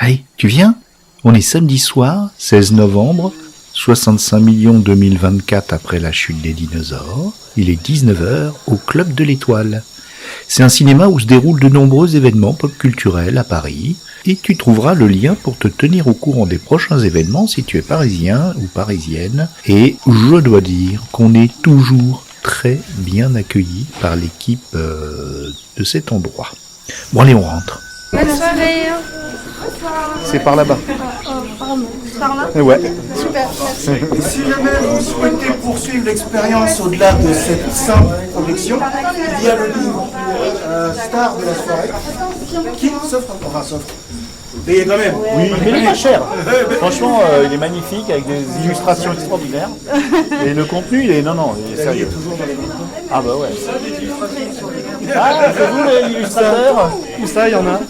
Allez, tu viens ? On est samedi soir, 16 novembre, 65 millions 2024 après la chute des dinosaures. Il est 19h au Club de l'Étoile. C'est un cinéma où se déroulent de nombreux événements pop culturels à Paris. Et tu trouveras le lien pour te tenir au courant des prochains événements si tu es parisien ou parisienne. Et je dois dire qu'on est toujours très bien accueillis par l'équipe de cet endroit. Bon allez, on rentre. Bonne soirée. C'est par là-bas. Par là ? Ouais. Super, merci. Si jamais vous souhaitez poursuivre l'expérience au-delà de cette simple projection, il y a le livre Star de la soirée qui s'offre, vous payez quand même. Oui, mais il est pas cher. Franchement, il est magnifique avec des illustrations extraordinaires. Et le contenu, il est sérieux. Ah bah ouais. Ah, c'est vous l'illustrateur ? Où ça, il y en a?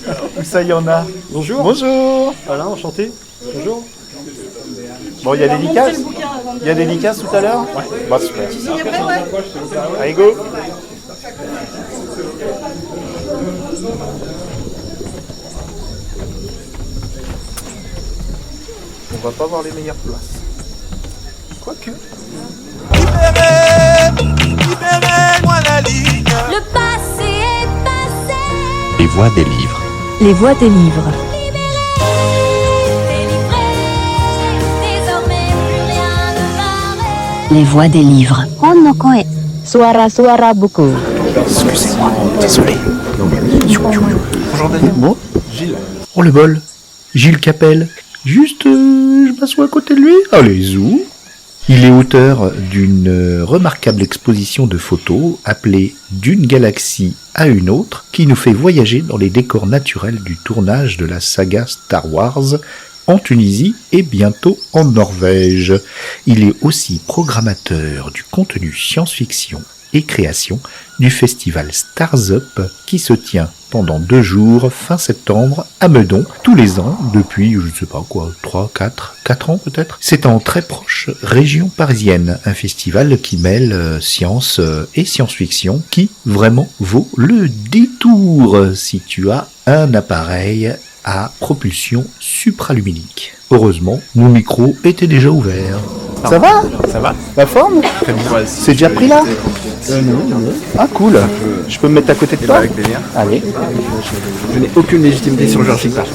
Où ça, il y en a ? Bonjour. Bonjour. Voilà, enchanté. Bonjour. Bon, il y a dédicace ? Il y a dédicace tout à l'heure ? Ouais. Bah super. Allez, go. On va pas voir les meilleures places. Quoique. Libérez-moi la ligne. Le passé est passé. Les voix des livres. Les voix des livres. Délivré, désormais plus rien ne m'arrête. Les voix des livres. Honnokoe. Suara suara buku. Excusez-moi, désolé. Bonjour Daniel. Bon. Gilles. Oh le bol. Gilles Capel. Juste, je m'assois à côté de lui. Allez, zou. Il est auteur d'une remarquable exposition de photos appelée « D'une galaxie à une autre » qui nous fait voyager dans les décors naturels du tournage de la saga Star Wars en Tunisie et bientôt en Norvège. Il est aussi programmateur du contenu science-fiction et création du festival Stars Up qui se tient pendant 2 jours fin septembre à Meudon tous les ans depuis, je ne sais pas quoi, 3, 4 ans peut-être. C'est en très proche région parisienne, un festival qui mêle science et science-fiction qui vraiment vaut le détour si tu as un appareil à propulsion supraluminique. Heureusement, mon micro était déjà ouvert. Ça va ? Ça va? La forme ? C'est déjà pris là ? Non. Ah cool. Je peux me mettre à côté de toi ? Avec plaisir. Allez. Je n'ai aucune légitimité sur le Jurassic Park.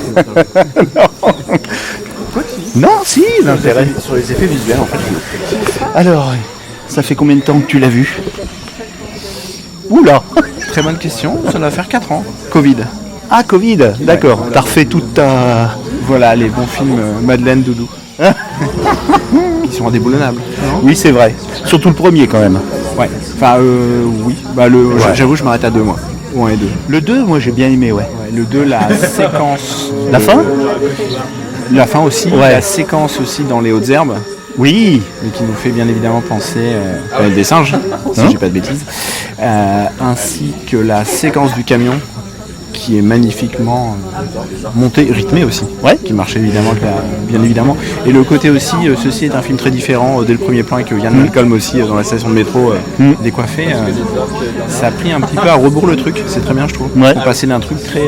Non, si, l'intérêt. Sur les effets visuels, en fait. Alors, ça fait combien de temps que tu l'as vu ? Oula. Très bonne question. Ça doit faire 4 ans. Covid. Ah, Covid, d'accord. T'as refait toute ta... Voilà, les bons films Madeleine, Doudou. Qui sont indéboulonnables. Non ? Oui, c'est vrai. Surtout le premier quand même. Ouais. Enfin, oui. Bah, j'avoue, je m'arrête à 2 mois. Ou 1 et 2. Le 2, moi j'ai bien aimé, ouais. Ouais, le 2, la séquence. La fin ? La fin aussi. Ouais. La séquence aussi dans les hautes herbes. Oui. Mais qui nous fait bien évidemment penser à des singes, si j'ai pas de bêtises. Ainsi que la séquence du camion, qui est magnifiquement montée, rythmée aussi, qui marche évidemment, bien évidemment. Et le côté aussi, ceci est un film très différent dès le premier plan, avec Ian Malcolm aussi dans la station de métro décoiffé. Ça a pris un petit peu à rebours le truc, c'est très bien je trouve. Ouais. On passait d'un truc très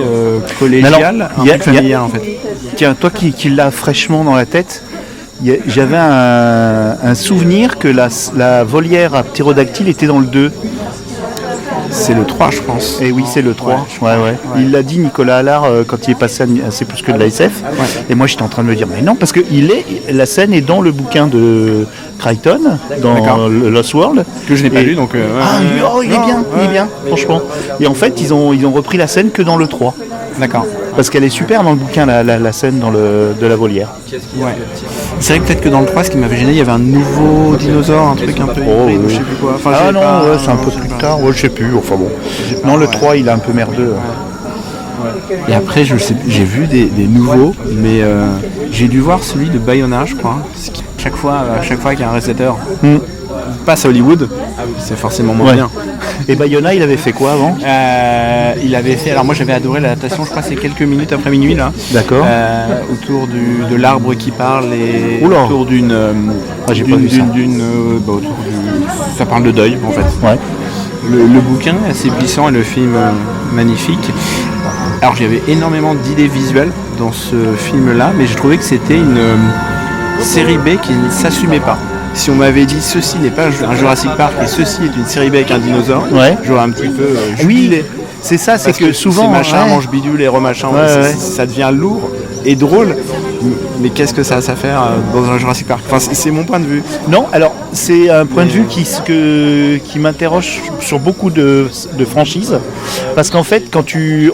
collégial à un truc familial en fait. Tiens, toi qui l'as fraîchement dans la tête, j'avais un souvenir que la volière à ptérodactyle était dans le 2. C'est le 3 je pense. Et oui, c'est le 3. Ouais. Il l'a dit Nicolas Allard quand il est passé à C'est plus que de la SF. Ouais. Et moi j'étais en train de me dire, mais non, parce que la scène est dans le bouquin de Crichton, dans Lost World. Que je n'ai pas lu donc. Il est bien, franchement. Et en fait, ils ont repris la scène que dans le 3. D'accord. Parce qu'elle est super dans le bouquin, la scène de la volière. Ouais. C'est vrai que peut-être que dans le 3, ce qui m'avait gêné, il y avait un nouveau dinosaure, un truc un peu hybride, je sais plus quoi. Enfin, non, c'est un peu plus tard, je sais plus, enfin bon. Non, le 3, il est un peu merdeux. Et après, j'ai vu des nouveaux, mais j'ai dû voir celui de Bayona, je crois. Chaque fois qu'il y a un réalisateur passe à Hollywood, c'est forcément moins bien. Et Bayona, il avait fait quoi avant ? Il avait fait, alors moi j'avais adoré l'adaptation, je crois que c'est quelques minutes après minuit là. D'accord. Autour de l'arbre qui parle et Oula. autour d'une... j'ai pas vu ça. Ça parle de deuil en fait. Ouais. Le bouquin est assez puissant et le film magnifique. Alors j'avais énormément d'idées visuelles dans ce film-là, mais j'ai trouvé que c'était une série B qui ne s'assumait pas. Si on m'avait dit ceci n'est pas un Jurassic Park et ceci est une série B avec un dinosaure, Ouais. j'aurais un petit peu Oui, jubilé. c'est ça, c'est Parce que souvent... ces machins ouais. mangent bidule et remachins, Ouais. ça devient lourd et drôle. Mais qu'est-ce que ça a à faire dans un Jurassic Park? Enfin, c'est mon point de vue. Non, alors c'est un point de vue qui m'interroge sur beaucoup de franchises, parce qu'en fait quand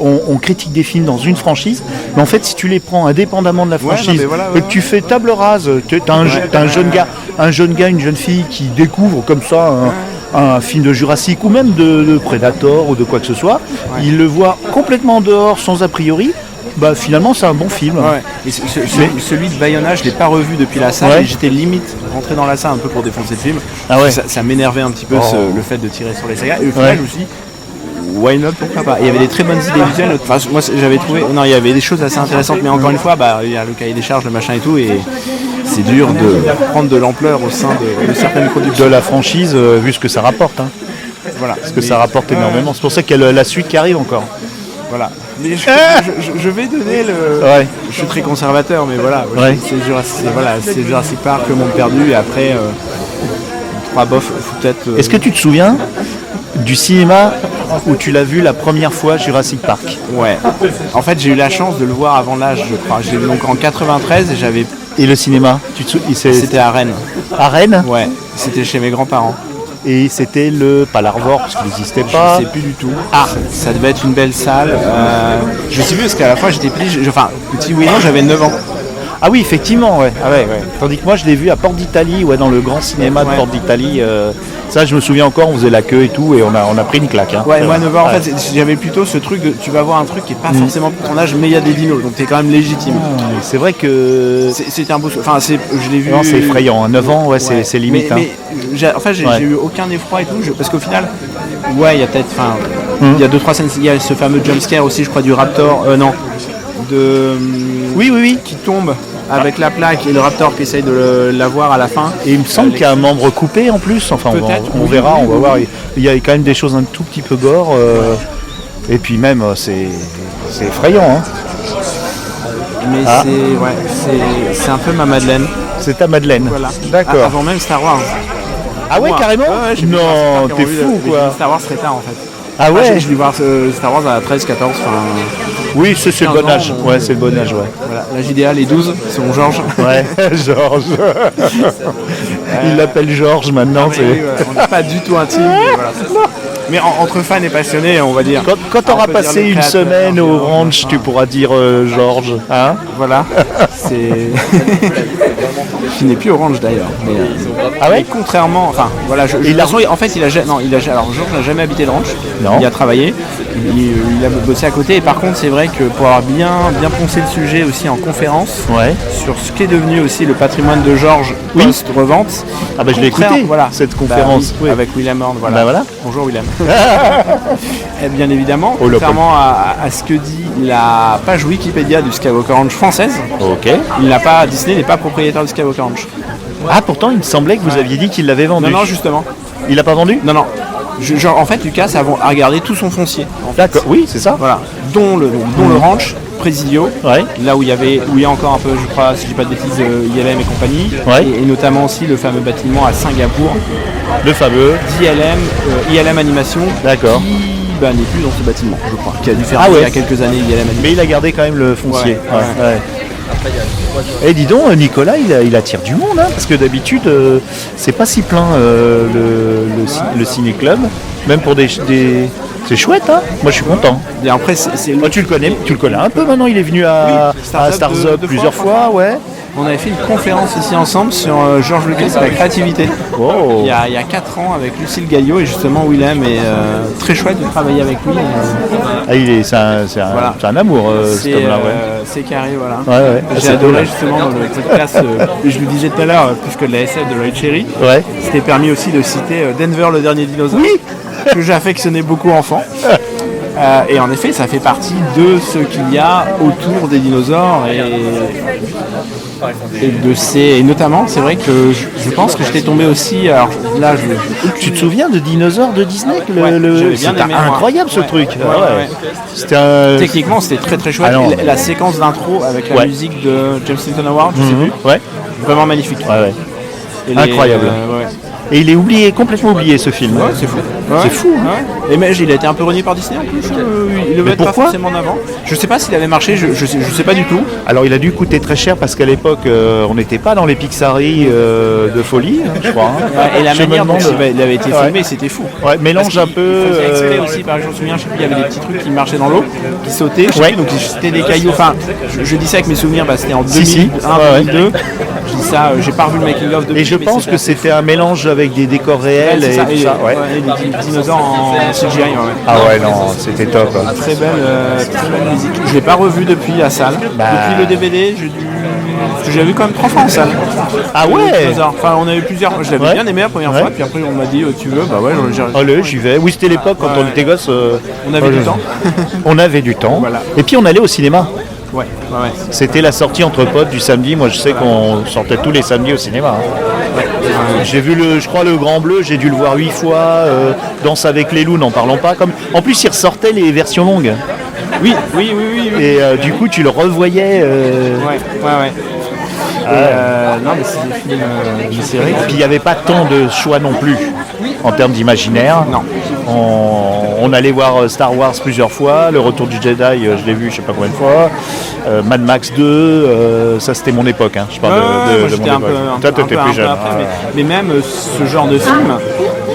on critique des films dans une franchise, mais en fait si tu les prends indépendamment de la Ouais, franchise, non, mais voilà, et que tu fais table rase, t'as un jeune gars, une jeune fille qui découvre comme ça un film de Jurassic ou même de Predator ou de quoi que ce soit, il le voit complètement dehors sans a priori. Bah finalement c'est un bon film. Ouais. Et celui de Bayona, je l'ai pas revu depuis la salle Ouais. et j'étais limite rentré dans la salle un peu pour défoncer le film. Ah ouais. Ça m'énervait un petit peu le fait de tirer sur les sagas. Et au final, Ouais. je me suis dit, why not, pourquoi pas. Et il y avait des très bonnes idées visuelles. Enfin, moi j'avais trouvé, non, il y avait des choses assez intéressantes, mais encore une fois, il y a le cahier des charges, le machin et tout, et c'est dur de prendre de l'ampleur au sein de certaines productions. De la franchise, vu ce que ça rapporte. Voilà. Parce que ça rapporte énormément. C'est pour ça qu'il y a la suite qui arrive encore. Voilà. Mais je vais donner le. Ouais. Je suis très conservateur, mais voilà. Ouais. C'est Jurassic Park, Le Monde Perdu, et après, 3 bof, faut peut-être. Est-ce que tu te souviens du cinéma où tu l'as vu la première fois, Jurassic Park? Ouais. En fait, j'ai eu la chance de le voir avant l'âge, je crois. J'ai vu donc en 93 et j'avais. Et le cinéma C'était à Rennes. à Rennes? Ouais. C'était chez mes grands-parents. Et c'était pas l'Arvor, parce qu'il n'existait pas. Je sais plus du tout. Ah, ça devait être une belle salle. Je sais plus parce qu'à la fois j'étais petit. Enfin, petit oui non, j'avais 9 ans. Ah oui, effectivement, ouais. Ah ouais. Tandis que moi, je l'ai vu à Porte d'Italie, dans le grand cinéma de Ouais. Porte d'Italie. Ça, je me souviens encore, on faisait la queue et tout, et on a pris une claque. Ouais, moi 9 ans, en fait, j'avais plutôt ce truc de tu vas voir un truc qui est pas forcément pour ton âge, mais il y a des dinos, donc t'es quand même légitime. C'est vrai que... C'était un beau. Enfin, je l'ai vu. Non, c'est effrayant. À 9 ans, ouais, Ouais. c'est limite. Mais en fait, j'ai Ouais. eu aucun effroi et tout, parce qu'au final, ouais, il y a peut-être. Enfin, il y a 2-3 scènes. Il y a ce fameux jumpscare aussi, je crois, du Raptor. Non. Oui. Qui tombe avec la plaque et le Raptor qui essaye de l'avoir à la fin. Et il me semble qu'il y a un membre coupé en plus. Enfin, Peut-être, on oui. verra, on va voir. Il y a quand même des choses un tout petit peu gore. Et puis même, c'est effrayant. Mais c'est un peu ma Madeleine. C'est ta Madeleine. Voilà. D'accord. Avant même Star Wars. Ah ouais, Moi. carrément Ouais, j'ai vu Non, Jurassic Park t'es avant lui, fou, mais quoi. j'ai vu Star Wars très tard en fait. Ah ouais J'ai dû voir Star Wars à 13, 14, enfin. Oui, c'est le 15 bon ans, âge. bon. Ouais, c'est le bon âge, ouais. Voilà, l'âge idéal est 12, c'est mon Georges. Ouais, Georges. Il l'appelle Georges maintenant. Mais oui, ouais, on n'est pas du tout intime. Mais, voilà, mais entre fans et passionnés, on va dire. Quand tu auras On peut dire passé le une créateur, semaine au enfin, ranch, tu pourras dire Georges. Hein Voilà, c'est. Qui n'est plus Orange d'ailleurs. Mais, Ah ouais et contrairement, enfin voilà, en fait alors Georges n'a jamais habité le ranch. Non. Il a travaillé, il a bossé à côté. Et par contre, c'est vrai que pour avoir bien poncé le sujet aussi en conférence Ouais. sur ce qu'est devenu aussi le patrimoine de Georges post-revente. Ah bah je l'ai écouté, voilà, cette conférence. oui, avec William Horn, voilà. Bah voilà. Bonjour William. Et bien évidemment, Oh, le contrairement à ce que dit la page Wikipédia du Skywalker Ranch française, Ok. Disney n'est pas propriétaire du Skywalker Ranch. Ah, pourtant, il me semblait que vous aviez dit qu'il l'avait vendu. Non, justement. Il l'a pas vendu Non. En fait, Lucas a regardé tout son foncier. En fait. D'accord, oui, c'est ça. Voilà. Dont le ranch, Presidio, Ouais. là où il y a encore un peu, je crois, si je dis pas de bêtises, ILM et compagnie, Ouais. et notamment aussi le fameux bâtiment à Singapour, Le fameux. ILM Animation, D'accord. qui n'est plus dans ce bâtiment, je crois, qui a dû faire Ah ouais. il y a quelques années ILM Animation. Mais il a gardé quand même le foncier. Ouais. Et dis donc, Nicolas, il attire du monde, parce que d'habitude, c'est pas si plein le ciné-club, même pour des... C'est chouette, hein. Moi, je suis content. Et après, c'est Moi, tu le connais un peu maintenant. Il est venu à Stars Up deux plusieurs fois, fois, ouais. On avait fait une conférence ici ensemble sur George Lucas et la créativité. Oh. Il y a 4 ans avec Lucille Gaillot et justement Willem est très chouette de travailler avec lui. Ah, c'est un amour, cet homme-là, ouais. C'est carré, voilà. Ouais. J'ai C'est adoré cool. justement dans le podcast, je le disais tout à l'heure, puisque de la SF de Lloyd Cherry, Ouais. c'était permis aussi de citer Denver le dernier dinosaure, que j'ai affectionné beaucoup enfant. Et en effet, ça fait partie de ce qu'il y a autour des dinosaures et de ces. Et notamment, c'est vrai que je pense que j'étais tombé aussi. Alors là, Tu te souviens de Dinosaures de Disney j'avais bien C'était aimé, moi. incroyable ce truc. Ouais. C'était un... Techniquement, c'était très très chouette. Ah non, Et la séquence d'intro avec la Ouais. musique de James Newton Howard, je sais plus, Ouais, vraiment magnifique. ouais. Et Incroyable. ouais. Et il est oublié, complètement oublié ce film. Ouais, c'est fou. C'est fou, hein. Ouais. Et mais il a été un peu renié par Disney en plus. Il le mettait pas pourquoi forcément en avant. Je sais pas s'il avait marché, je sais pas du tout. Alors il a dû coûter très cher parce qu'à l'époque on n'était pas dans les Pixaries de folie, hein, je crois. Hein. Et la Je me manière dont demande- il avait été Ouais. filmé, c'était fou. Ouais, mélange Parce un peu. qu'il faisait exceller aussi, par exemple, je me souviens, je sais plus, il y avait des petits trucs qui marchaient dans l'eau, qui sautaient, je sais Ouais. plus, donc c'était des cailloux. Enfin, je dis ça avec mes souvenirs, c'était en 2001, Si, si. Ouais, 2002. Je dis ça, j'ai pas revu le making of depuis. Et je mais pense c'était que assez c'était un mélange avec des décors réels c'est et ça, tout ça. Ouais. et des dinosaures en CGI. Ouais. Ah ouais, non, c'était top. Hein. Très belle musique. Je l'ai pas revu depuis la salle. Depuis le DVD, parce que j'ai vu quand même 3 fois en salle. Ah ouais. Enfin, on a eu plusieurs. Je l'avais Ouais. bien aimé la première Ouais. fois, puis après on m'a dit tu veux, bah ouais, Allez, j'y vais. Oui, c'était l'époque quand on était gosse. on avait du temps. On avait du temps. Voilà. Et puis on allait au cinéma. Ouais. C'était la sortie entre potes du samedi. Moi, je sais qu'on sortait tous les samedis au cinéma. Hein. J'ai vu je crois le Grand Bleu. J'ai dû le voir 8 fois. Danse avec les loups, n'en parlons pas. En plus, il ressortait les versions longues. Oui. Et du coup, tu le revoyais. Ouais. Non, mais c'est des films. C'est vrai. Puis il n'y avait pas tant de choix non plus en termes d'imaginaire. Non. On allait voir Star Wars plusieurs fois. Le Retour du Jedi, je l'ai vu je sais pas combien de fois. Mad Max 2, ça c'était mon époque. Hein. Je parle de moi, j'étais mon un peu, époque. Toi, t'étais plus jeune. après, mais même ce genre de film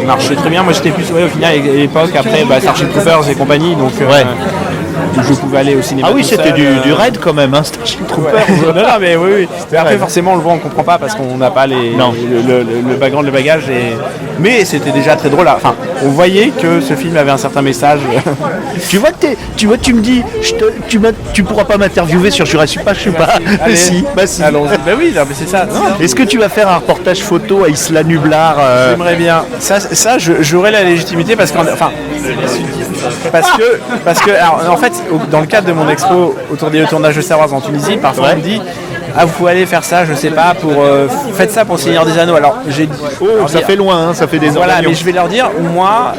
marchait très bien. Moi, j'étais plus au final à l'époque après Starship Troopers et compagnie, donc je pouvais aller au cinéma. Ah oui, tout c'était seul, du raid quand même, hein, Starship Troopers. non, mais oui. Mais après, forcément, on le voit, on comprend pas parce qu'on n'a pas le background, le bagage. Mais c'était déjà très drôle. Enfin, on voyait que ce film avait un certain message. tu vois, tu me dis, tu pourras pas m'interviewer sur Jurassic Park, je sais pas. Allez, si. Allons-y. Bah oui, non, mais c'est ça. Non, Est-ce que tu vas faire un reportage photo à Isla Nublar j'aimerais bien. Ça, j'aurais la légitimité parce que, alors, en fait, dans le cadre de mon expo autour des tournages de Star Wars en Tunisie, parfois on me dit vous pouvez aller faire ça, je sais pas, faites ça pour le Seigneur des Anneaux. Alors ça fait loin, hein, ça fait des heures voilà, d'avion. mais je vais leur dire, moi,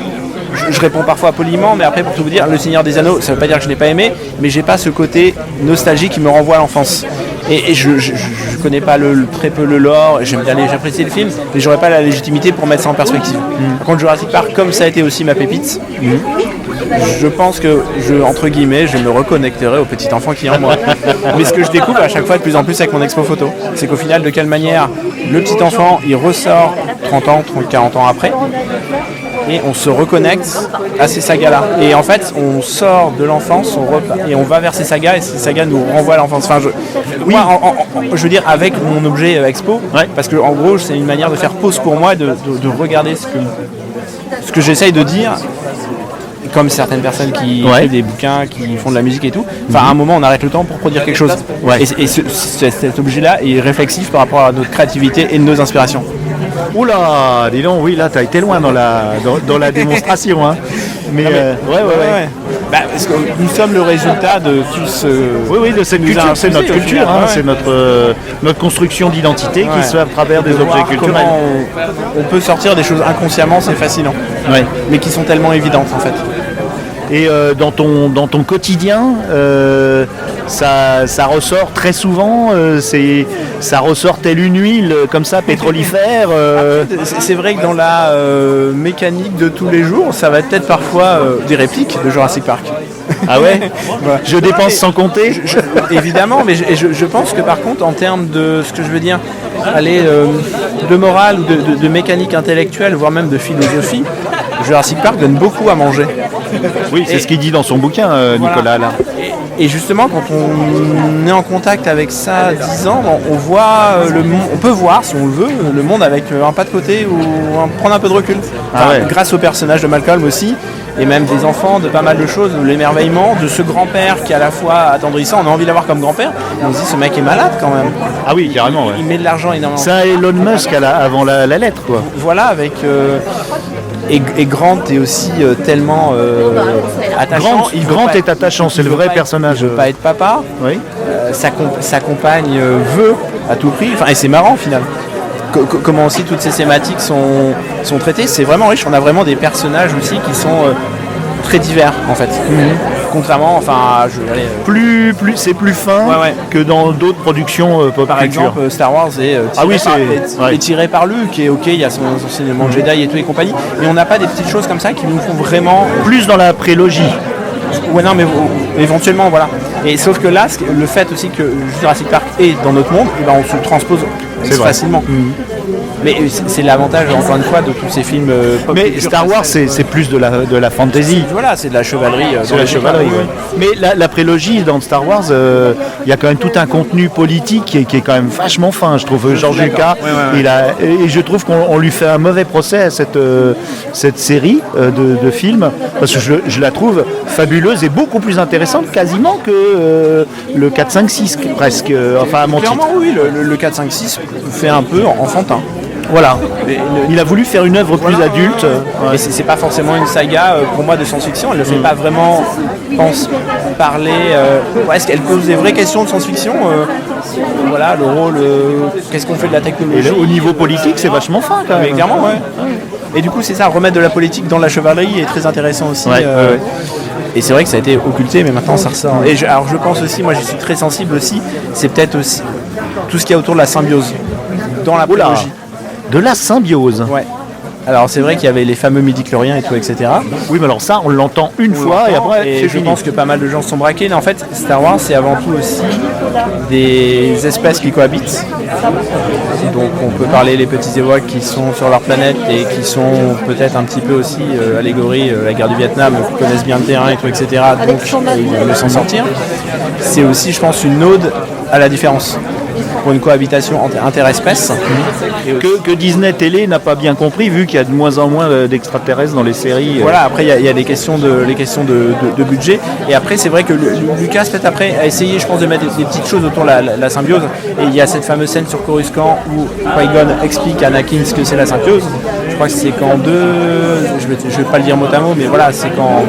je réponds parfois poliment, mais après pour tout vous dire, le Seigneur des Anneaux, ça veut pas dire que je l'ai pas aimé, mais j'ai pas ce côté nostalgie qui me renvoie à l'enfance. Et je connais pas très peu le lore, j'apprécie le film, mais j'aurais pas la légitimité pour mettre ça en perspective. Par contre, Jurassic Park, comme ça a été aussi ma pépite, je pense que entre guillemets, je me reconnecterai au petit enfant qui est en moi. Mais ce que je découvre à chaque fois de plus en plus avec mon expo photo, c'est qu'au final, de quelle manière le petit enfant, il ressort 30 ans, 40 ans après, et on se reconnecte à ces sagas-là. Et en fait, on sort de l'enfance, on repart, et on va vers ces sagas, et ces sagas nous renvoient à l'enfance. Enfin, je veux dire, avec mon objet expo, parce que en gros, c'est une manière de faire pause pour moi, de regarder ce que j'essaye de dire. Comme certaines personnes qui écrivent des bouquins, qui font de la musique et tout. Enfin, à un moment, on arrête le temps pour produire quelque chose. Et cet objet-là est réflexif par rapport à notre créativité et nos inspirations. Oula, dis donc, oui, là, t'as été loin dans la démonstration. Hein. Mais ouais. Parce que nous sommes le résultat de tout ce... Oui, de cette culture, c'est notre culture, hein, c'est notre construction d'identité qui se fait à travers des objets culturels. On peut sortir des choses inconsciemment, c'est fascinant. Mais qui sont tellement évidentes en fait. Et dans ton quotidien, ça ressort très souvent, ça ressort telle une huile comme ça, pétrolifère. C'est vrai que dans la mécanique de tous les jours, ça va être parfois des répliques de Jurassic Park. Ah ouais. Voilà. Je dépense sans compter. Évidemment, mais je pense que par contre, en termes de ce que je veux dire, de morale ou de mécanique intellectuelle, voire même de philosophie, Jurassic Park donne beaucoup à manger. Oui, c'est ce qu'il dit dans son bouquin, Nicolas. Là. Et justement, quand on est en contact avec ça à 10 ans, on voit on peut voir, si on le veut, le monde avec un pas de côté ou prendre un peu de recul. Grâce au personnage de Malcolm aussi, et même des enfants, de pas mal de choses, l'émerveillement de ce grand-père qui est à la fois attendrissant, on a envie d'avoir comme grand-père, mais on se dit ce mec est malade quand même. Ah oui, carrément. Ouais. Il met de l'argent énormément. C'est Elon Musk avant la lettre, quoi. Voilà, avec... et Grant est aussi tellement attachant. Grant est attachant, c'est le vrai personnage. Il veut pas être papa. Oui. Sa compagne veut à tout prix. Enfin, et c'est marrant au final. Comment aussi toutes ces thématiques sont traitées. C'est vraiment riche. On a vraiment des personnages aussi qui sont très divers en fait. Contrairement, enfin, C'est plus fin Ouais. que dans d'autres productions pop par culture. exemple, Star Wars est c'est tiré par Luke et ok, il y a son enseignement Jedi et tout et compagnie. Mais on n'a pas des petites choses comme ça qui nous font vraiment. Plus dans la prélogie. Ouais, non, mais éventuellement, voilà. Et sauf que là, le fait aussi que Jurassic Park est dans notre monde, et ben on se le transpose facilement. Mais c'est l'avantage, encore une fois, de tous ces films pop Mais culture. Star Wars, c'est plus de la fantasy. Voilà, c'est de la chevalerie. C'est la chevalerie, oui. Mais la prélogie dans Star Wars, il y a quand même tout un contenu politique qui est quand même vachement fin, je trouve. George Lucas, et je trouve qu'on lui fait un mauvais procès à cette série de films, parce que je la trouve fabuleuse et beaucoup plus intéressante quasiment que le 4, 5, 6 presque, enfin à mon titre. Clairement, oui, le 4, 5, 6 fait un peu enfantin. Voilà. Il a voulu faire une œuvre plus adulte. Et c'est pas forcément une saga pour moi de science-fiction. Elle ne fait pas vraiment parler. Est-ce qu'elle pose des vraies questions de science-fiction Voilà, le rôle. Qu'est-ce qu'on fait de la technologie Et au niveau politique, c'est vachement fin quand même. Mais clairement, ouais. Et du coup, c'est ça, remettre de la politique dans la chevalerie est très intéressant aussi. Et c'est vrai que ça a été occulté, mais maintenant ça ressort. Et alors je pense aussi, moi je suis très sensible aussi, c'est peut-être aussi tout ce qu'il y a autour de la symbiose dans la prélogie. De la symbiose. Ouais. Alors c'est vrai qu'il y avait les fameux midi-chloriens et tout, etc. Oui, mais alors ça, on l'entend une fois et après, c'est je fini. pense que pas mal de gens se sont braqués. Mais en fait, Star Wars, c'est avant tout aussi des espèces qui cohabitent. Donc on peut parler les petits Ewoks qui sont sur leur planète et qui sont peut-être un petit peu aussi allégorie, la guerre du Vietnam, qui connaissent bien le terrain et tout, etc. Donc ils veulent s'en sortir. C'est aussi, je pense, une ode à la différence. Pour une cohabitation interespèces. Que Disney Télé n'a pas bien compris, vu qu'il y a de moins en moins d'extraterrestres dans les séries. Voilà, après il y a des questions de budget. Et après, c'est vrai que Lucas, peut-être après, a essayé, je pense, de mettre des petites choses autour de la symbiose. Et il y a cette fameuse scène sur Coruscant où Qui-Gon explique à Anakin ce que c'est la symbiose. Je crois que c'est quand je vais pas le dire mot à mot, mais voilà, c'est quand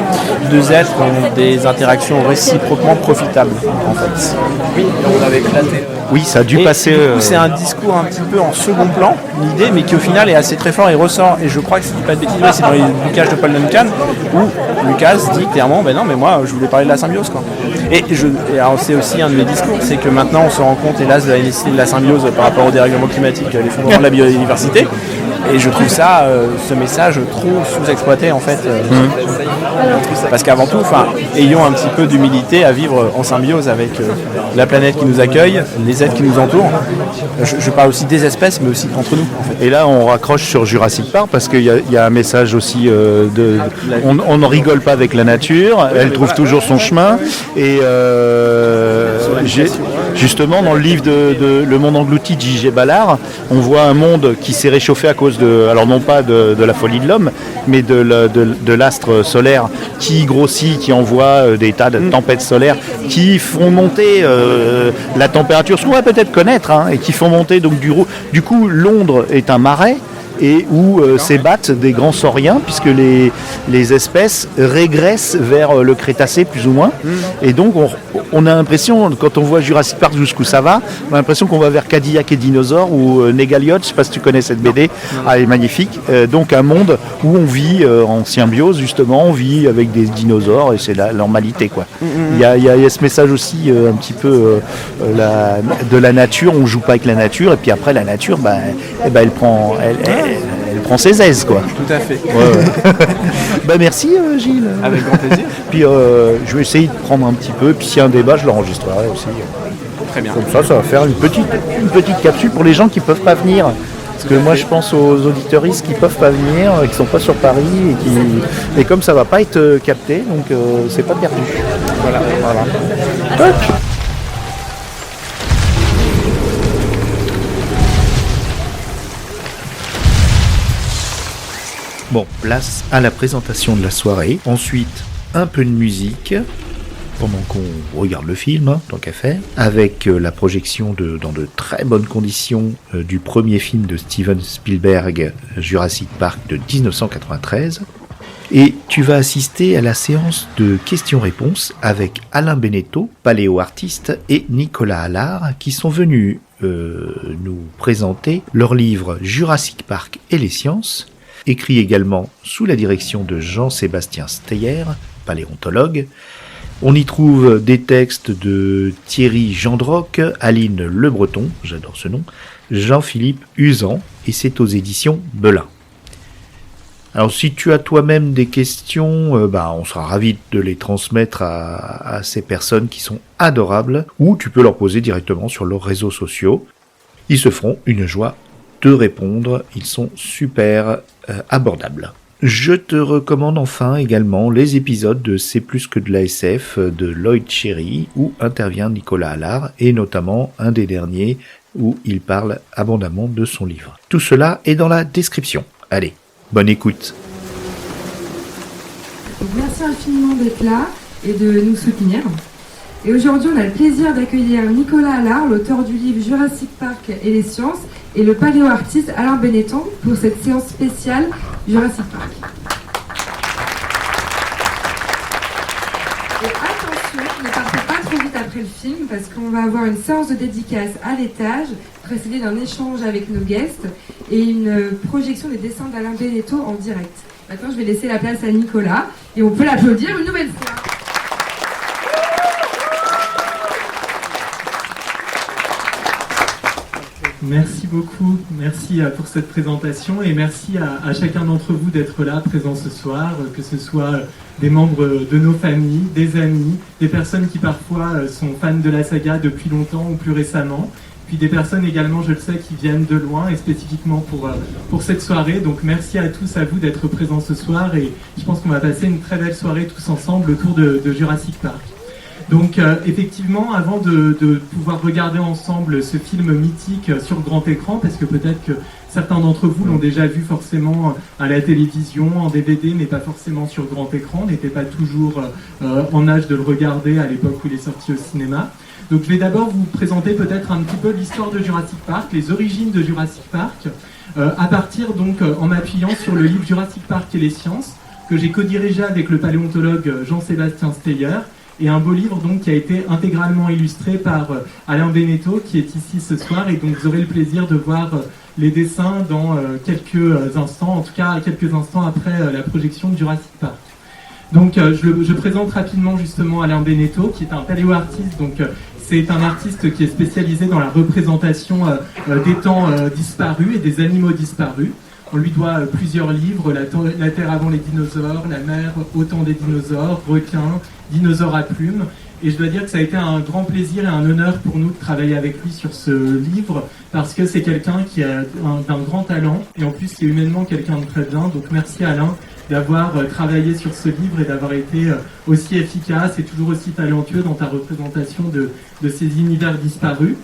deux êtres ont des interactions réciproquement profitables, en fait. Oui, on avait éclaté. Oui, ça a dû passer. Du coup, c'est un discours un petit peu en second plan, l'idée, mais qui au final est assez très fort et ressort. Et je crois que si je dis pas de bêtises, c'est dans les bouquages de Paul Duncan où Lucas dit clairement, ben non, mais moi, je voulais parler de la symbiose, quoi. Et alors c'est aussi un de mes discours, c'est que maintenant on se rend compte, hélas, de la nécessité de la symbiose par rapport au dérèglement climatique, l'effondrement de la biodiversité. Et je trouve ça, ce message trop sous-exploité en fait. Parce qu'avant tout, ayons un petit peu d'humilité à vivre en symbiose avec la planète qui nous accueille, les êtres qui nous entourent. Je parle aussi des espèces, mais aussi entre nous. En fait. Et là, on raccroche sur Jurassic Park parce qu'il y a un message aussi on ne rigole pas avec la nature, elle trouve toujours son chemin. Et justement, dans le livre de Le Monde englouti de J.G. Ballard, on voit un monde qui s'est réchauffé à cause alors non pas de la folie de l'homme, mais de l'astre solaire qui grossit, qui envoie des tas de tempêtes solaires qui font monter la température, ce qu'on va peut-être connaître, et qui font monter, donc du coup Londres est un marais, et où s'ébattent des grands sauriens, puisque les espèces régressent vers le Crétacé plus ou moins. Et donc on a l'impression, quand on voit Jurassic Park jusqu'où ça va, on a l'impression qu'on va vers Cadillac et Dinosaures ou Négaliot, je ne sais pas si tu connais cette BD, elle est magnifique. Donc un monde où on vit en symbiose justement, on vit avec des dinosaures et c'est la normalité, quoi. Il y a ce message aussi un petit peu de la nature, on ne joue pas avec la nature, et puis après la nature, elle prend ses aises, quoi. Tout à fait. Ouais. Merci Gilles. Avec grand plaisir. Puis je vais essayer de prendre un petit peu, puis s'il y a un débat, je l'enregistrerai aussi. Très bien. Comme ça va faire une petite capsule pour les gens qui ne peuvent pas venir. Parce que moi je pense aux auditeuristes qui ne peuvent pas venir, qui ne sont pas sur Paris, et comme ça ne va pas être capté, donc c'est pas perdu. Voilà. Toc. Bon, place à la présentation de la soirée. Ensuite, un peu de musique. pendant qu'on regarde le film, hein, tant qu'à faire, avec la projection dans de très bonnes conditions du premier film de Steven Spielberg, Jurassic Park de 1993. Et tu vas assister à la séance de questions-réponses avec Alain Beneteau, paléo-artiste, et Nicolas Allard, qui sont venus nous présenter leur livre Jurassic Park et les sciences, écrit également sous la direction de Jean-Sébastien Steyer, paléontologue. On y trouve des textes de Thierry Gendroc, Aline Le Breton, j'adore ce nom, Jean-Philippe Usan, et c'est aux éditions Belin. Alors si tu as toi-même des questions, on sera ravis de les transmettre à ces personnes qui sont adorables, ou tu peux leur poser directement sur leurs réseaux sociaux. Ils se feront une joie de répondre, ils sont super abordables. Je te recommande enfin également les épisodes de C'est plus que de la SF de Lloyd Cherry, où intervient Nicolas Allard, et notamment un des derniers où il parle abondamment de son livre. Tout cela est dans la description. Allez, bonne écoute. Donc, merci infiniment d'être là et de nous soutenir. Et aujourd'hui, on a le plaisir d'accueillir Nicolas Allard, l'auteur du livre Jurassic Park et les sciences, et le paléo-artiste Alain Beneteau pour cette séance spéciale Jurassic Park. Et attention, ne partez pas trop vite après le film parce qu'on va avoir une séance de dédicace à l'étage, précédée d'un échange avec nos guests et une projection des dessins d'Alain Beneteau en direct. Maintenant, je vais laisser la place à Nicolas et on peut l'applaudir une nouvelle fois. Merci beaucoup, merci pour cette présentation et merci à chacun d'entre vous d'être là, présent ce soir, que ce soit des membres de nos familles, des amis, des personnes qui parfois sont fans de la saga depuis longtemps ou plus récemment, puis des personnes également, je le sais, qui viennent de loin et spécifiquement pour cette soirée. Donc merci à tous, à vous d'être présents ce soir et je pense qu'on va passer une très belle soirée tous ensemble autour de Jurassic Park. Donc effectivement, avant de pouvoir regarder ensemble ce film mythique sur grand écran, parce que peut-être que certains d'entre vous l'ont déjà vu forcément à la télévision, en DVD, mais pas forcément sur grand écran, n'était pas toujours en âge de le regarder à l'époque où il est sorti au cinéma. Donc je vais d'abord vous présenter peut-être un petit peu l'histoire de Jurassic Park, les origines de Jurassic Park, à partir donc en m'appuyant sur le livre Jurassic Park et les sciences, que j'ai co-dirigé avec le paléontologue Jean-Sébastien Steyer, et un beau livre donc qui a été intégralement illustré par Alain Beneteau qui est ici ce soir, et donc vous aurez le plaisir de voir les dessins dans quelques instants, en tout cas quelques instants après la projection de Jurassic Park. Donc je présente rapidement justement Alain Beneteau qui est un paléo-artiste, donc c'est un artiste qui est spécialisé dans la représentation des temps disparus et des animaux disparus. On lui doit plusieurs livres, la Terre avant les dinosaures, La mer au temps des dinosaures, Requins, Dinosaures à plumes. Et je dois dire que ça a été un grand plaisir et un honneur pour nous de travailler avec lui sur ce livre, parce que c'est quelqu'un qui a d'un grand talent, et en plus c'est humainement quelqu'un de très bien. Donc merci Alain d'avoir travaillé sur ce livre et d'avoir été aussi efficace et toujours aussi talentueux dans ta représentation de ces univers disparus.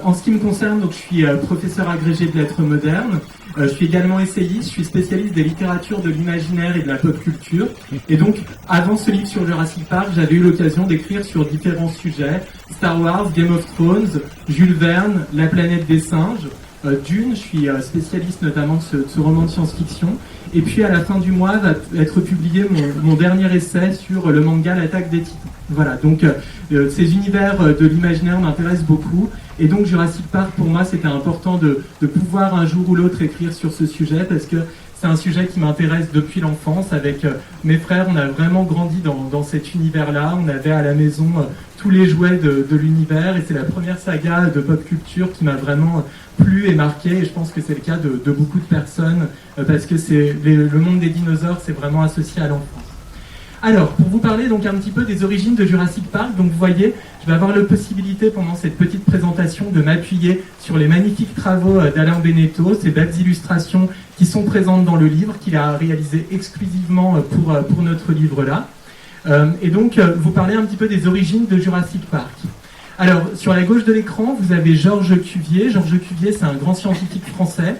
En ce qui me concerne, donc, je suis professeur agrégé de lettres modernes, je suis également essayiste, je suis spécialiste des littératures de l'imaginaire et de la pop culture. Et donc, avant ce livre sur Jurassic Park, j'avais eu l'occasion d'écrire sur différents sujets, Star Wars, Game of Thrones, Jules Verne, La planète des singes, Dune, je suis spécialiste notamment de ce roman de science-fiction. Et puis à la fin du mois va être publié mon dernier essai sur le manga L'Attaque des Titans. Voilà, donc ces univers de l'imaginaire m'intéressent beaucoup. Et donc Jurassic Park, pour moi, c'était important de pouvoir un jour ou l'autre écrire sur ce sujet, parce que c'est un sujet qui m'intéresse depuis l'enfance. Avec mes frères, on a vraiment grandi dans cet univers-là. On avait à la maison tous les jouets de l'univers, et c'est la première saga de pop culture qui m'a vraiment plu et marqué, et je pense que c'est le cas de beaucoup de personnes, parce que le monde des dinosaures, c'est vraiment associé à l'enfance. Alors, pour vous parler donc un petit peu des origines de Jurassic Park, donc vous voyez, je vais avoir la possibilité pendant cette petite présentation de m'appuyer sur les magnifiques travaux d'Alain Beneteau, ces belles illustrations qui sont présentes dans le livre, qu'il a réalisé exclusivement pour notre livre-là. Et donc, vous parler un petit peu des origines de Jurassic Park. Alors, sur la gauche de l'écran, vous avez Georges Cuvier. Georges Cuvier, c'est un grand scientifique français,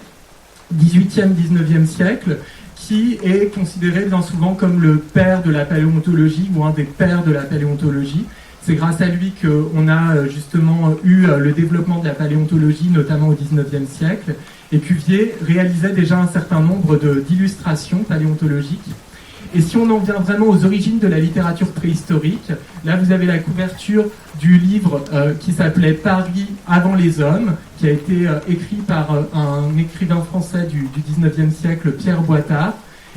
18e, 19e siècle, qui est considéré bien souvent comme le père de la paléontologie ou un des pères de la paléontologie. C'est grâce à lui qu'on a justement eu le développement de la paléontologie, notamment au XIXe siècle. Et Cuvier réalisait déjà un certain nombre d'illustrations paléontologiques. Et si on en vient vraiment aux origines de la littérature préhistorique, là vous avez la couverture du livre qui s'appelait Paris avant les hommes, qui a été écrit par un écrivain français du XIXe siècle, Pierre Boitard.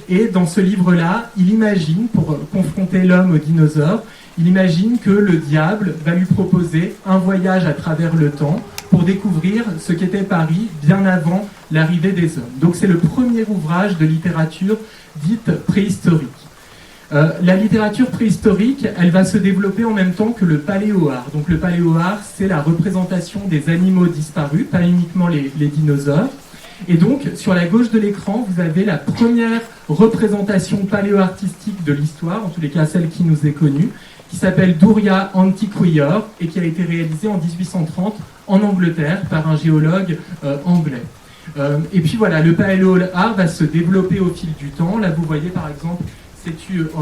Et dans ce livre-là, il imagine, pour confronter l'homme aux dinosaures, il imagine que le diable va lui proposer un voyage à travers le temps pour découvrir ce qu'était Paris bien avant l'arrivée des hommes. Donc c'est le premier ouvrage de littérature dite préhistorique. La littérature préhistorique, elle va se développer en même temps que le paléo-art. Donc le paléo-art, c'est la représentation des animaux disparus, pas uniquement les dinosaures. Et donc, sur la gauche de l'écran, vous avez la première représentation paléo-artistique de l'histoire, en tous les cas celle qui nous est connue, qui s'appelle Duria Antiquior et qui a été réalisée en 1830 en Angleterre par un géologue anglais. Et puis voilà, le paléo-art va se développer au fil du temps. Là, vous voyez par exemple,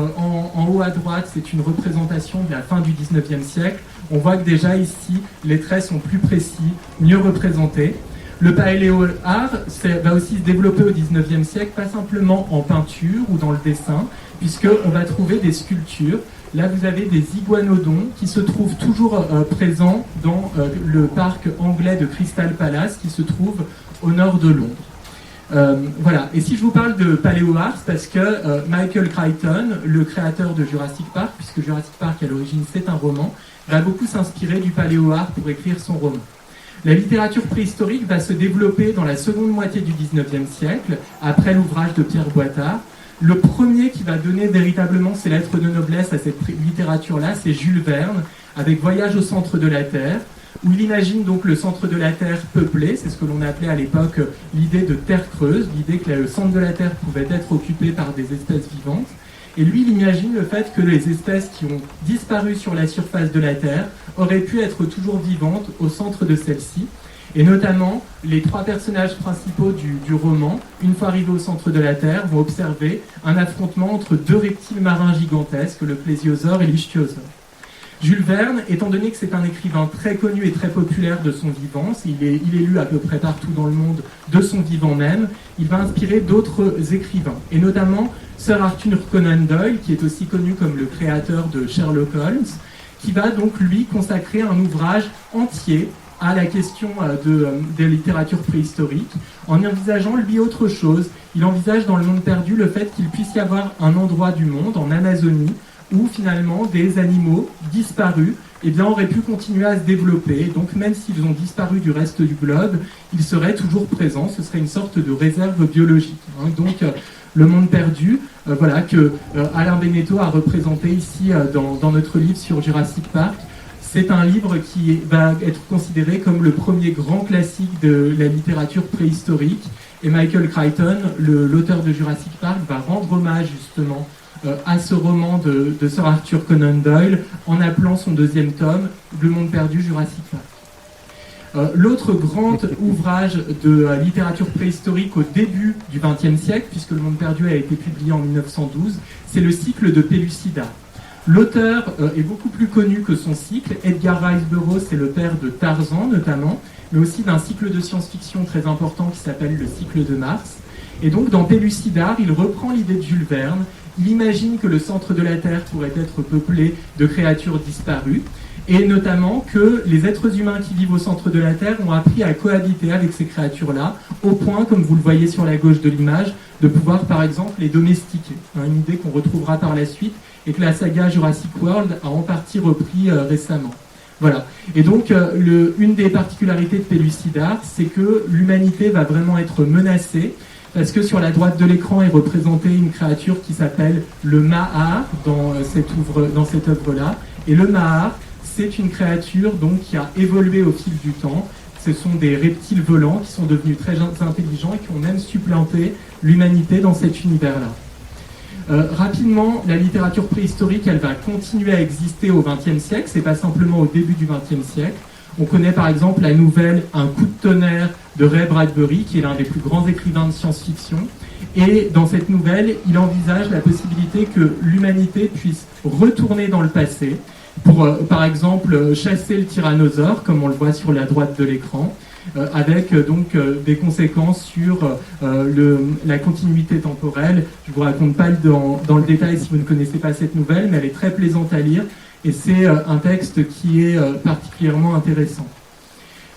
en haut à droite, c'est une représentation de la fin du 19e siècle. On voit que déjà ici, les traits sont plus précis, mieux représentés. Le paléo-art va aussi se développer au 19e siècle, pas simplement en peinture ou dans le dessin, puisqu'on va trouver des sculptures. Là, vous avez des iguanodons qui se trouvent toujours présents dans le parc anglais de Crystal Palace, qui se trouve au nord de Londres. Voilà. Et si je vous parle de paléo-art, c'est parce que Michael Crichton, le créateur de Jurassic Park, puisque Jurassic Park à l'origine c'est un roman, va beaucoup s'inspirer du paléo-art pour écrire son roman. La littérature préhistorique va se développer dans la seconde moitié du XIXe siècle, après l'ouvrage de Pierre Boitard. Le premier qui va donner véritablement ses lettres de noblesse à cette littérature-là, c'est Jules Verne, avec Voyage au centre de la Terre, où il imagine donc le centre de la Terre peuplé, c'est ce que l'on appelait à l'époque l'idée de terre creuse, l'idée que le centre de la Terre pouvait être occupé par des espèces vivantes. Et lui, il imagine le fait que les espèces qui ont disparu sur la surface de la Terre auraient pu être toujours vivantes au centre de celle-ci. Et notamment, les trois personnages principaux du roman, une fois arrivés au centre de la Terre, vont observer un affrontement entre deux reptiles marins gigantesques, le plésiosaure et l'ichthyosaure. Jules Verne, étant donné que c'est un écrivain très connu et très populaire de son vivant, il est lu à peu près partout dans le monde de son vivant même, il va inspirer d'autres écrivains, et notamment Sir Arthur Conan Doyle, qui est aussi connu comme le créateur de Sherlock Holmes, qui va donc lui consacrer un ouvrage entier à la question de littérature préhistorique, en envisageant lui autre chose. Il envisage dans Le Monde perdu le fait qu'il puisse y avoir un endroit du monde, en Amazonie, où finalement des animaux disparus auraient pu continuer à se développer. Donc même s'ils ont disparu du reste du globe, ils seraient toujours présents. Ce serait une sorte de réserve biologique. Donc Le Monde perdu, voilà, que Alain Beneteau a représenté ici dans notre livre sur Jurassic Park. C'est un livre qui va être considéré comme le premier grand classique de la littérature préhistorique. Et Michael Crichton, l'auteur de Jurassic Park, va rendre hommage justement à ce roman de Sir Arthur Conan Doyle en appelant son deuxième tome Le Monde perdu, Jurassic Park. L'autre grand ouvrage de littérature préhistorique au début du XXe siècle, puisque Le Monde perdu a été publié en 1912, c'est le cycle de Pellucidar. L'auteur est beaucoup plus connu que son cycle. Edgar Rice Burroughs est le père de Tarzan notamment, mais aussi d'un cycle de science-fiction très important qui s'appelle le cycle de Mars. Et donc dans Pellucidar, il reprend l'idée de Jules Verne. Il imagine que le centre de la Terre pourrait être peuplé de créatures disparues, et notamment que les êtres humains qui vivent au centre de la Terre ont appris à cohabiter avec ces créatures-là, au point, comme vous le voyez sur la gauche de l'image, de pouvoir par exemple les domestiquer. Une idée qu'on retrouvera par la suite et que la saga Jurassic World a en partie repris récemment. Voilà. Et donc, une des particularités de Pellucidar, c'est que l'humanité va vraiment être menacée, parce que sur la droite de l'écran est représentée une créature qui s'appelle le Mahar dans cette œuvre-là. Et le Mahar, c'est une créature donc qui a évolué au fil du temps. Ce sont des reptiles volants qui sont devenus très intelligents et qui ont même supplanté l'humanité dans cet univers-là. Rapidement, la littérature préhistorique, elle va continuer à exister au XXe siècle, c'est pas simplement au début du XXe siècle. On connaît par exemple la nouvelle Un coup de tonnerre de Ray Bradbury, qui est l'un des plus grands écrivains de science-fiction, Et dans cette nouvelle, il envisage la possibilité que l'humanité puisse retourner dans le passé pour, par exemple, chasser le tyrannosaure, comme on le voit sur la droite de l'écran, avec donc des conséquences sur la continuité temporelle. Je ne vous raconte pas dans le détail si vous ne connaissez pas cette nouvelle, mais elle est très plaisante à lire et c'est un texte qui est particulièrement intéressant.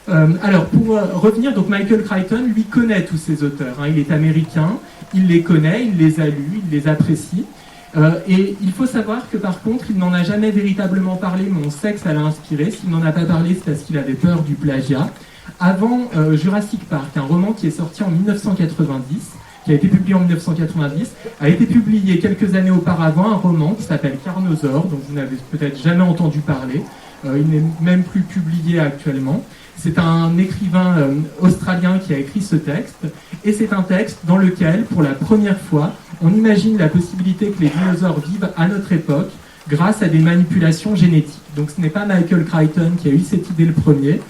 Alors pour revenir, donc Michael Crichton, lui connaît tous ces auteurs, hein, il est américain, il les connaît, il les a lus, il les apprécie. Et il faut savoir que par contre, il n'en a jamais véritablement parlé, mais on sait que ça l'a inspiré. S'il n'en a pas parlé, c'est parce qu'il avait peur du plagiat. Avant Jurassic Park, un roman qui est sorti en 1990, qui a été publié en 1990, a été publié quelques années auparavant un roman qui s'appelle Carnosaur, dont vous n'avez peut-être jamais entendu parler. Il n'est même plus publié actuellement. C'est un écrivain australien qui a écrit ce texte, et c'est un texte dans lequel, pour la première fois, on imagine la possibilité que les dinosaures vivent à notre époque grâce à des manipulations génétiques. Donc ce n'est pas Michael Crichton qui a eu cette idée le premier,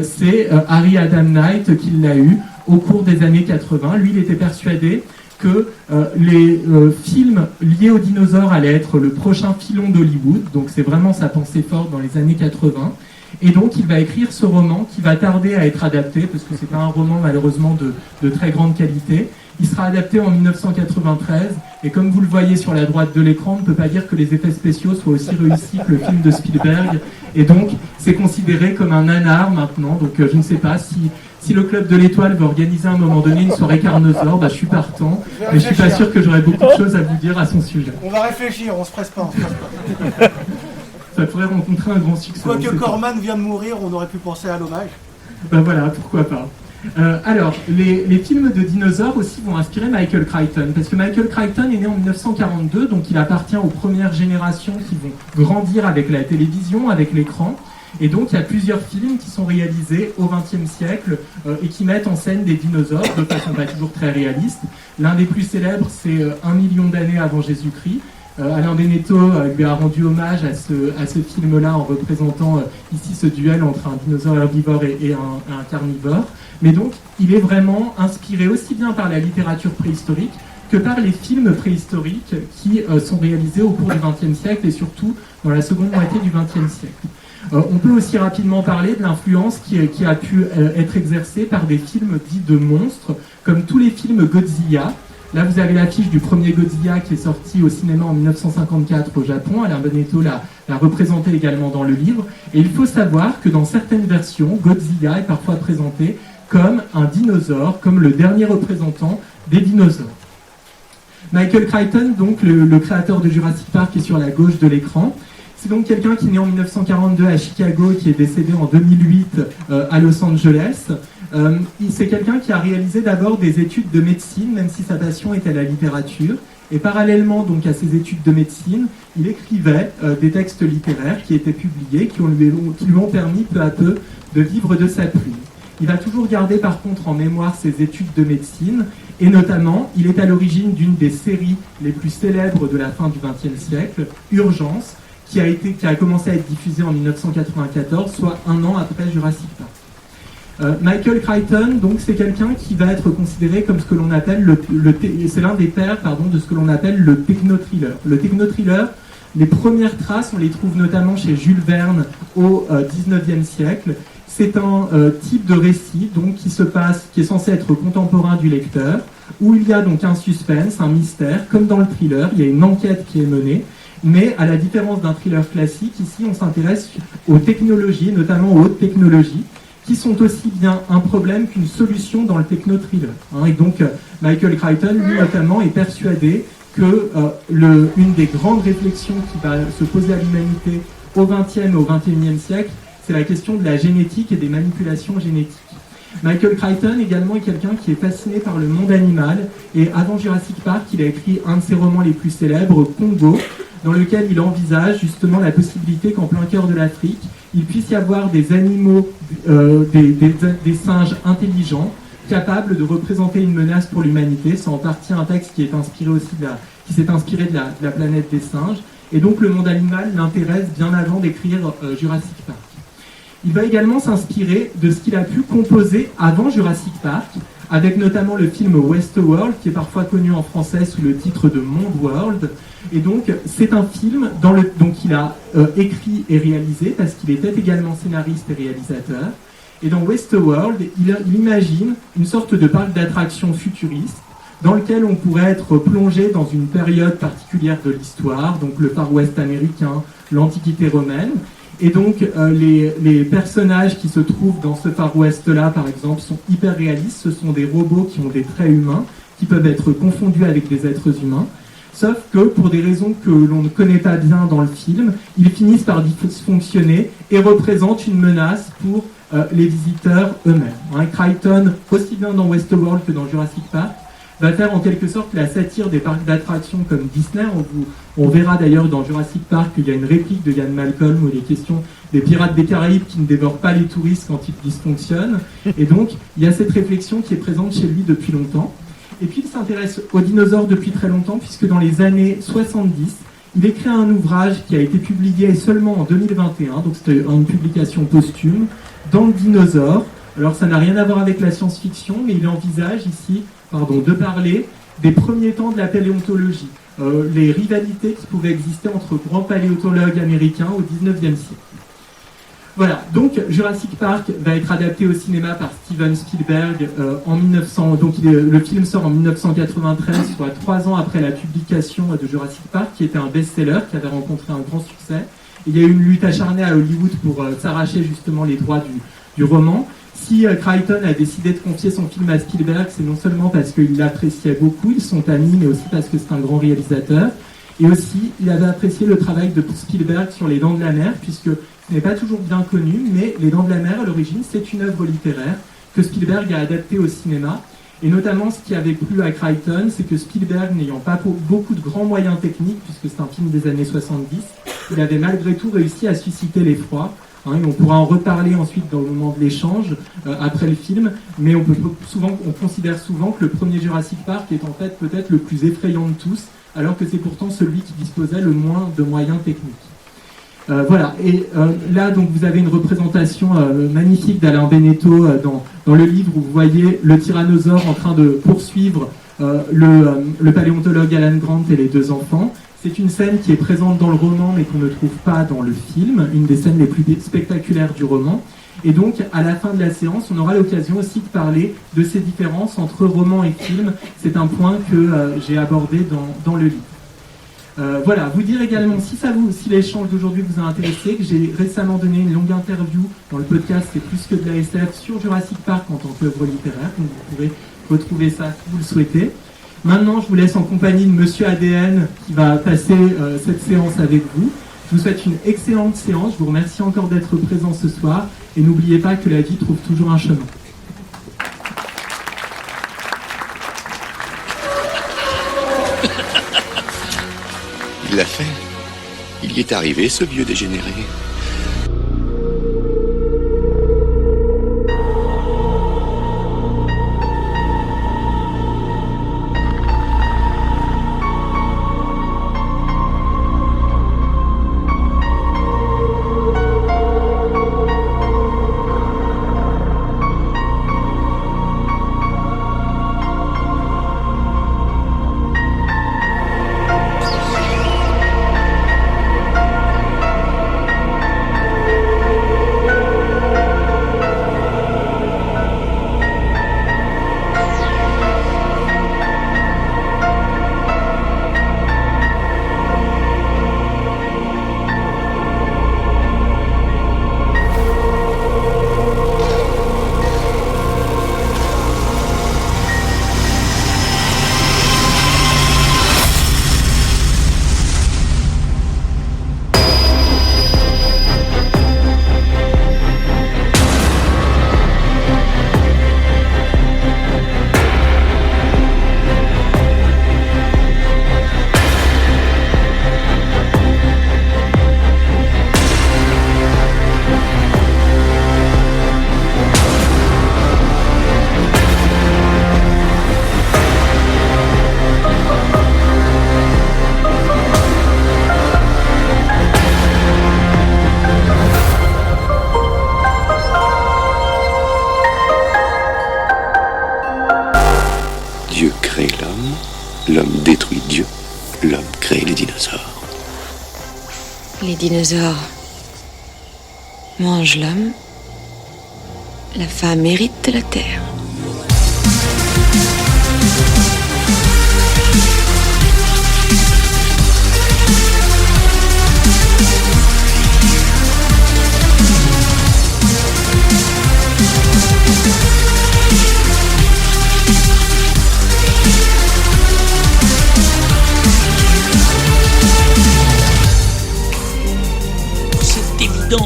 c'est Harry Adam Knight qui l'a eu au cours des années 80. Lui, il était persuadé que les films liés aux dinosaures allaient être le prochain filon d'Hollywood, donc c'est vraiment sa pensée forte dans les années 80. Et donc il va écrire ce roman qui va tarder à être adapté, parce que c'est pas un roman malheureusement de très grande qualité. Il sera adapté en 1993, et comme vous le voyez sur la droite de l'écran, on ne peut pas dire que les effets spéciaux soient aussi réussis que le film de Spielberg, et donc c'est considéré comme un nanar maintenant. Donc je ne sais pas si le Club de l'Étoile veut organiser à un moment donné une soirée Carnosaur, je suis partant, mais je suis pas sûr que j'aurai beaucoup de choses à vous dire à son sujet. On va réfléchir, on se presse pas. Ça pourrait rencontrer un grand succès. Quoique Corman vient de mourir, on aurait pu penser à l'hommage. Ben voilà, pourquoi pas. Alors, les films de dinosaures aussi vont inspirer Michael Crichton, parce que Michael Crichton est né en 1942, donc il appartient aux premières générations qui vont grandir avec la télévision, avec l'écran. Et donc il y a plusieurs films qui sont réalisés au XXe siècle et qui mettent en scène des dinosaures de façon pas toujours très réaliste. L'un des plus célèbres, c'est 1 million d'années avant Jésus-Christ. Alain Beneteau lui a rendu hommage à ce film-là en représentant ici ce duel entre un dinosaure herbivore et un carnivore. Mais donc, il est vraiment inspiré aussi bien par la littérature préhistorique que par les films préhistoriques qui sont réalisés au cours du XXe siècle et surtout dans la seconde moitié du XXe siècle. On peut aussi rapidement parler de l'influence qui a pu être exercée par des films dits de monstres, comme tous les films Godzilla. Là, vous avez l'affiche du premier Godzilla qui est sorti au cinéma en 1954 au Japon. Alain Beneteau l'a représenté également dans le livre. Et il faut savoir que dans certaines versions, Godzilla est parfois présenté comme un dinosaure, comme le dernier représentant des dinosaures. Michael Crichton, donc le créateur de Jurassic Park, est sur la gauche de l'écran. C'est donc quelqu'un qui est né en 1942 à Chicago et qui est décédé en 2008 à Los Angeles. C'est quelqu'un qui a réalisé d'abord des études de médecine, même si sa passion était la littérature. Et parallèlement donc à ses études de médecine, il écrivait des textes littéraires qui étaient publiés, qui lui ont permis peu à peu de vivre de sa plume. Il va toujours garder par contre en mémoire ses études de médecine, et notamment, il est à l'origine d'une des séries les plus célèbres de la fin du XXe siècle, Urgence, qui a commencé à être diffusée en 1994, soit un an après Jurassic Park. Michael Crichton, donc, c'est quelqu'un qui va être considéré comme ce que l'on appelle c'est l'un des pères, de ce que l'on appelle le techno-thriller. Le techno-thriller, les premières traces, on les trouve notamment chez Jules Verne au XIXe siècle. C'est un type de récit donc, qui est censé être contemporain du lecteur, où il y a donc un suspense, un mystère, comme dans le thriller, il y a une enquête qui est menée, mais à la différence d'un thriller classique, ici on s'intéresse aux technologies, notamment aux hautes technologies, qui sont aussi bien un problème qu'une solution dans le techno-thriller. Et donc Michael Crichton, lui notamment, est persuadé que une des grandes réflexions qui va se poser à l'humanité au XXe et au XXIe siècle, c'est la question de la génétique et des manipulations génétiques. Michael Crichton également est quelqu'un qui est fasciné par le monde animal, et avant Jurassic Park, il a écrit un de ses romans les plus célèbres, Congo, dans lequel il envisage justement la possibilité qu'en plein cœur de l'Afrique, il puisse y avoir des animaux, des singes intelligents, capables de représenter une menace pour l'humanité. C'est en partie un texte qui est inspiré aussi qui s'est inspiré de la planète des singes. Et donc le monde animal l'intéresse bien avant d'écrire Jurassic Park. Il va également s'inspirer de ce qu'il a pu composer avant Jurassic Park, avec notamment le film Westworld, qui est parfois connu en français sous le titre de Monde World. Et donc, c'est un film donc il a écrit et réalisé, parce qu'il était également scénariste et réalisateur. Et dans Westworld, il imagine une sorte de parc d'attractions futuriste, dans lequel on pourrait être plongé dans une période particulière de l'histoire, donc le Far West américain, l'Antiquité romaine. Et donc, les personnages qui se trouvent dans ce Far West-là, par exemple, sont hyper réalistes. Ce sont des robots qui ont des traits humains, qui peuvent être confondus avec des êtres humains. Sauf que, pour des raisons que l'on ne connaît pas bien dans le film, ils finissent par dysfonctionner et représentent une menace pour les visiteurs eux-mêmes. Crichton, aussi bien dans Westworld que dans Jurassic Park, va faire en quelque sorte la satire des parcs d'attractions comme Disney. On verra d'ailleurs dans Jurassic Park qu'il y a une réplique de Ian Malcolm où il est question des pirates des Caraïbes qui ne dévorent pas les touristes quand ils dysfonctionnent. Et donc, il y a cette réflexion qui est présente chez lui depuis longtemps. Et puis, il s'intéresse aux dinosaures depuis très longtemps, puisque dans les années 70, il écrit un ouvrage qui a été publié seulement en 2021, donc c'était une publication posthume, dans le dinosaure. Alors, ça n'a rien à voir avec la science-fiction, mais il envisage ici de parler des premiers temps de la paléontologie, les rivalités qui pouvaient exister entre grands paléontologues américains au 19e siècle. Voilà, donc Jurassic Park va être adapté au cinéma par Steven Spielberg en 1900. Donc le film sort en 1993, soit 3 ans après la publication de Jurassic Park, qui était un best-seller, qui avait rencontré un grand succès. Il y a eu une lutte acharnée à Hollywood pour s'arracher justement les droits du roman. Si Crichton a décidé de confier son film à Spielberg, c'est non seulement parce qu'il l'appréciait beaucoup, ils sont amis, mais aussi parce que c'est un grand réalisateur. Et aussi, il avait apprécié le travail de Spielberg sur Les Dents de la Mer, puisque ce n'est pas toujours bien connu, mais Les Dents de la Mer, à l'origine, c'est une œuvre littéraire que Spielberg a adaptée au cinéma. Et notamment, ce qui avait plu à Crichton, c'est que Spielberg, n'ayant pas beaucoup de grands moyens techniques, puisque c'est un film des années 70, il avait malgré tout réussi à susciter l'effroi. Et on pourra en reparler ensuite dans le moment de l'échange, après le film, mais on considère souvent que le premier Jurassic Park est en fait peut-être le plus effrayant de tous, alors que c'est pourtant celui qui disposait le moins de moyens techniques. Voilà, et là donc vous avez une représentation magnifique d'Alain Beneteau dans le livre où vous voyez le tyrannosaure en train de poursuivre le paléontologue Alan Grant et les 2 enfants. C'est une scène qui est présente dans le roman mais qu'on ne trouve pas dans le film, une des scènes les plus spectaculaires du roman. Et donc, à la fin de la séance, on aura l'occasion aussi de parler de ces différences entre roman et film. C'est un point que j'ai abordé dans le livre. Voilà, vous dire également, si l'échange d'aujourd'hui vous a intéressé, que j'ai récemment donné une longue interview dans le podcast C'est plus que de la SF sur Jurassic Park en tant qu'œuvre littéraire, donc vous pourrez retrouver ça si vous le souhaitez. Maintenant, je vous laisse en compagnie de Monsieur ADN qui va passer cette séance avec vous. Je vous souhaite une excellente séance. Je vous remercie encore d'être présent ce soir. Et n'oubliez pas que la vie trouve toujours un chemin. Il l'a fait. Il y est arrivé, ce vieux dégénéré. L'homme détruit Dieu, l'homme crée les dinosaures. Les dinosaures mangent l'homme. La femme hérite de la terre.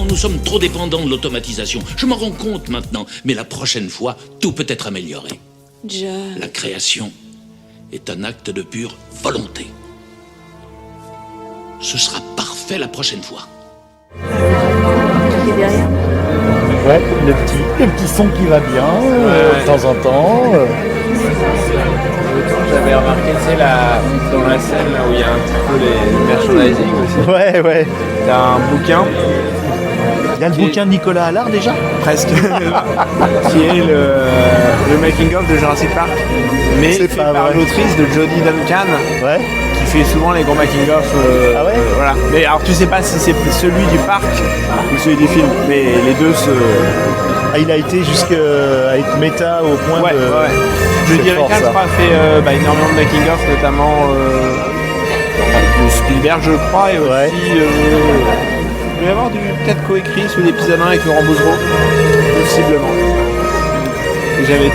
Nous sommes trop dépendants de l'automatisation. Je m'en rends compte maintenant, mais la prochaine fois, tout peut être amélioré. John. La création est un acte de pure volonté. Ce sera parfait la prochaine fois. Ouais, le petit son qui va bien, de temps en temps. J'avais remarqué, tu sais, dans la scène là, où il y a un petit peu les merchandising aussi. Ouais. T'as un bouquin. Il y a le bouquin de Nicolas Allard déjà. Presque. Qui est le making-of de Jurassic Park. Mais fait par l'autrice de Jodie Duncan. Ouais. Qui fait souvent les gros making-of. Ah ouais voilà. Mais alors tu sais pas si c'est celui du parc ou celui du film. Mais les deux se... Ah, il a été jusqu'à être méta au point de... Ouais. Jodie Duncan, je crois, a fait énormément de making-of, notamment de Spielberg, je crois, et aussi... il doit y avoir peut-être coécrit sous l'épisode 1 avec Laurent Boudreau, possiblement. Et j'avais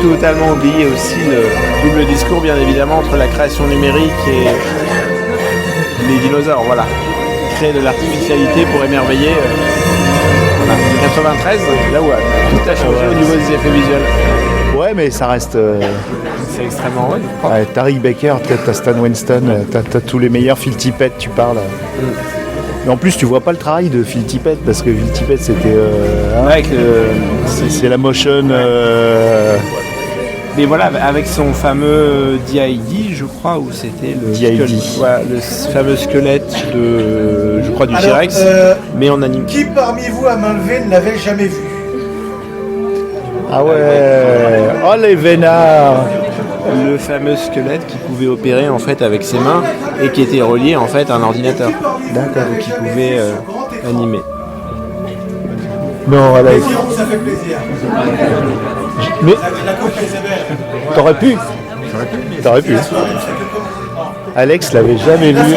totalement oublié aussi le double discours, bien évidemment, entre la création numérique et les dinosaures, voilà. Créer de l'artificialité pour émerveiller. Voilà. En 93, là où tout a changé au niveau des effets visuels. Ouais, mais ça reste... C'est extrêmement vrai. Ouais, Tariq Baker, t'as Stan Winston, t'as tous les meilleurs. Phil Tippett, tu parles. Et en plus, tu vois pas le travail de Phil Tippett, parce que Phil Tippett, c'était... c'est la motion... Mais voilà, avec son fameux DID, je crois, où c'était le fameux squelette du T-Rex, mais en anime. Qui parmi vous, à main levée, ne l'avait jamais vu? Ah ouais. Oh les vénards. Le fameux squelette qui pouvait opérer en fait avec ses mains et qui était relié en fait à un ordinateur. D'accord. Donc qui pouvait animer. Non, Alex. Ça fait plaisir. Mais t'aurais pu. T'aurais pu. Alex l'avait jamais vu.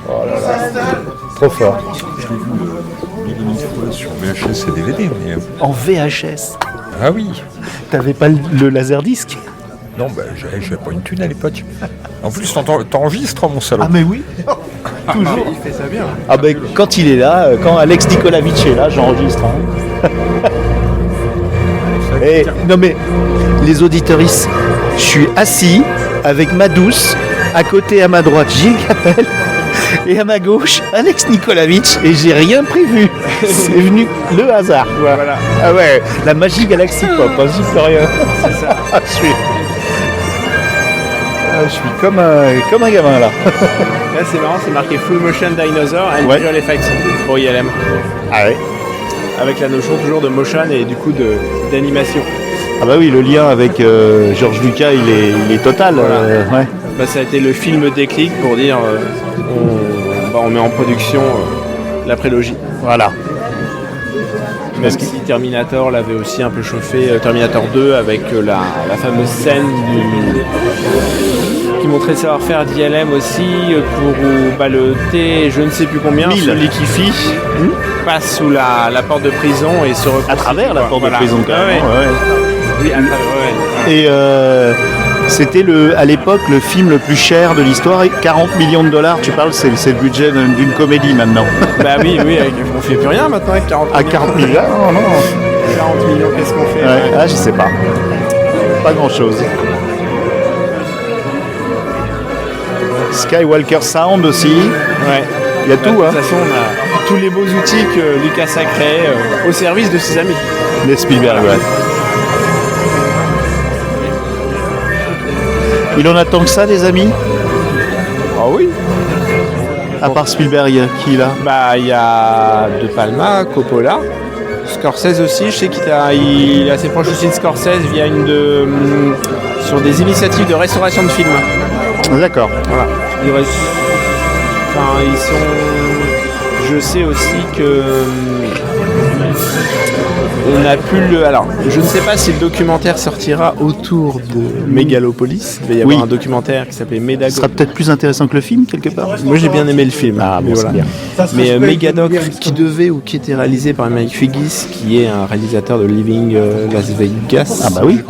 Oh là là. Trop fort. Sur VHS et DVD. Mais... En VHS. Ah oui. T'avais pas le laserdisc? Non, j'avais pas une thune à l'époque. En plus, t'enregistres, mon salaud. Ah mais oui. Toujours. Il fait ça bien. Ah ben quand il est là, quand Alex Nikolavitch est là, j'enregistre. Hein. Et, non mais les auditeuristes, je suis assis avec ma douce, à côté à ma droite Gilles Capel et à ma gauche Alex Nikolavitch et j'ai rien prévu. C'est venu le hasard. Voilà. Ah ouais, la magie Galaxy Pop, hein, j'y peux rien. C'est ça. Je suis comme un gamin là. Là c'est marrant, c'est marqué Full Motion Dinosaur and Visual Effects pour ILM. Ah ouais. Avec la notion toujours de motion et du coup d'animation. Ah bah oui, le lien avec George Lucas il est total. Voilà. Ouais. Bah, ça a été le film déclic pour dire on met en production la prélogie. Voilà. Même si Terminator l'avait aussi un peu chauffé, Terminator 2 avec la fameuse scène qui montrait le savoir-faire d'ILM aussi pour le T, je ne sais plus combien, celui qui fit passe sous la porte de prison et se reconstitue. À travers la porte de prison quand même. Ouais. Oui, à travers, Et c'était à l'époque le film le plus cher de l'histoire, 40 millions de dollars, tu parles, c'est le budget d'une comédie maintenant. Bah oui, on fait plus rien maintenant avec 40 millions. À 40 millions, non. 40 millions, qu'est-ce qu'on fait? Ouais. Ah, je sais pas. Pas grand chose. Skywalker Sound aussi. Ouais. Il y a tout, hein. De toute façon, on a tous les beaux outils que Lucas a créés au service de ses amis. Les Spielberg, ouais. Il en a tant que ça, des amis? Ah oui. À part Spielberg, qui là? Bah, il y a De Palma, Coppola, Scorsese aussi. Je sais qu'il est assez proche aussi de Scorsese via une de sur des initiatives de restauration de films. D'accord. Voilà. Enfin, ils sont. Je sais aussi que on a pu le. Alors, je ne sais pas si le documentaire sortira autour de Mégalopolis. Il va y avoir un documentaire qui s'appelait Médago. Ce sera peut-être plus intéressant que le film quelque part. Moi, j'ai bien aimé le film. Ah bon, voilà. Mais Mégadoc, qui devait ou qui était réalisé par Mike Figgis, qui est un réalisateur de Living Las Vegas. Ah bah oui.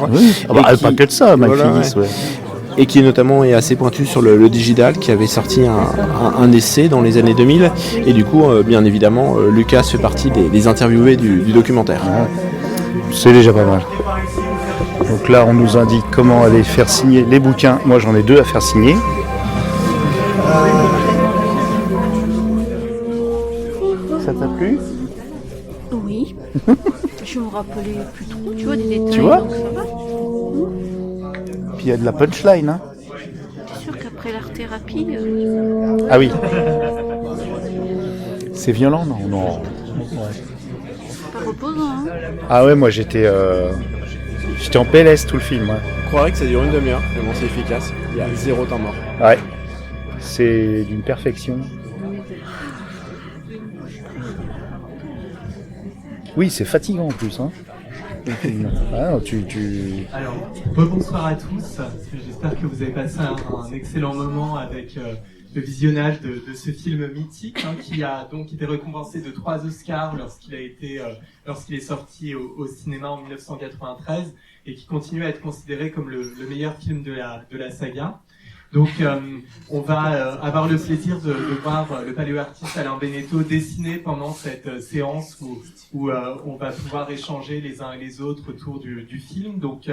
Ah bah, pas que de ça, Mike Figgis. Ouais. Et qui est notamment assez pointu sur le digital, qui avait sorti un essai dans les années 2000. Et du coup, bien évidemment, Lucas fait partie des interviewés du documentaire. C'est déjà pas mal. Donc là, on nous indique comment aller faire signer les bouquins. Moi, j'en ai 2 à faire signer. Ça t'a plu? Oui. Je me rappelais plus trop, tu vois, des détails. Tu vois? donc ça va. Puis il y a de la punchline. Hein. T'es sûr qu'après l'art-thérapie... Ah oui. C'est violent, non? Non. C'est pas reposant, hein. Ah ouais, moi j'étais en PLS tout le film. Ouais. Je croirais que ça dure une demi-heure, mais bon, c'est efficace. Il y a 0 temps mort. Ouais. C'est d'une perfection. Oui, c'est fatigant en plus. Hein. Ah, Alors, bonsoir à tous. J'espère que vous avez passé un excellent moment avec le visionnage de ce film mythique qui a donc été récompensé de 3 Oscars lorsqu'il est sorti au cinéma en 1993 et qui continue à être considéré comme le meilleur film de la saga. Donc, on va avoir le plaisir de voir le paléoartiste Alain Beneteau dessiner pendant cette séance où on va pouvoir échanger les uns et les autres autour du film. Donc,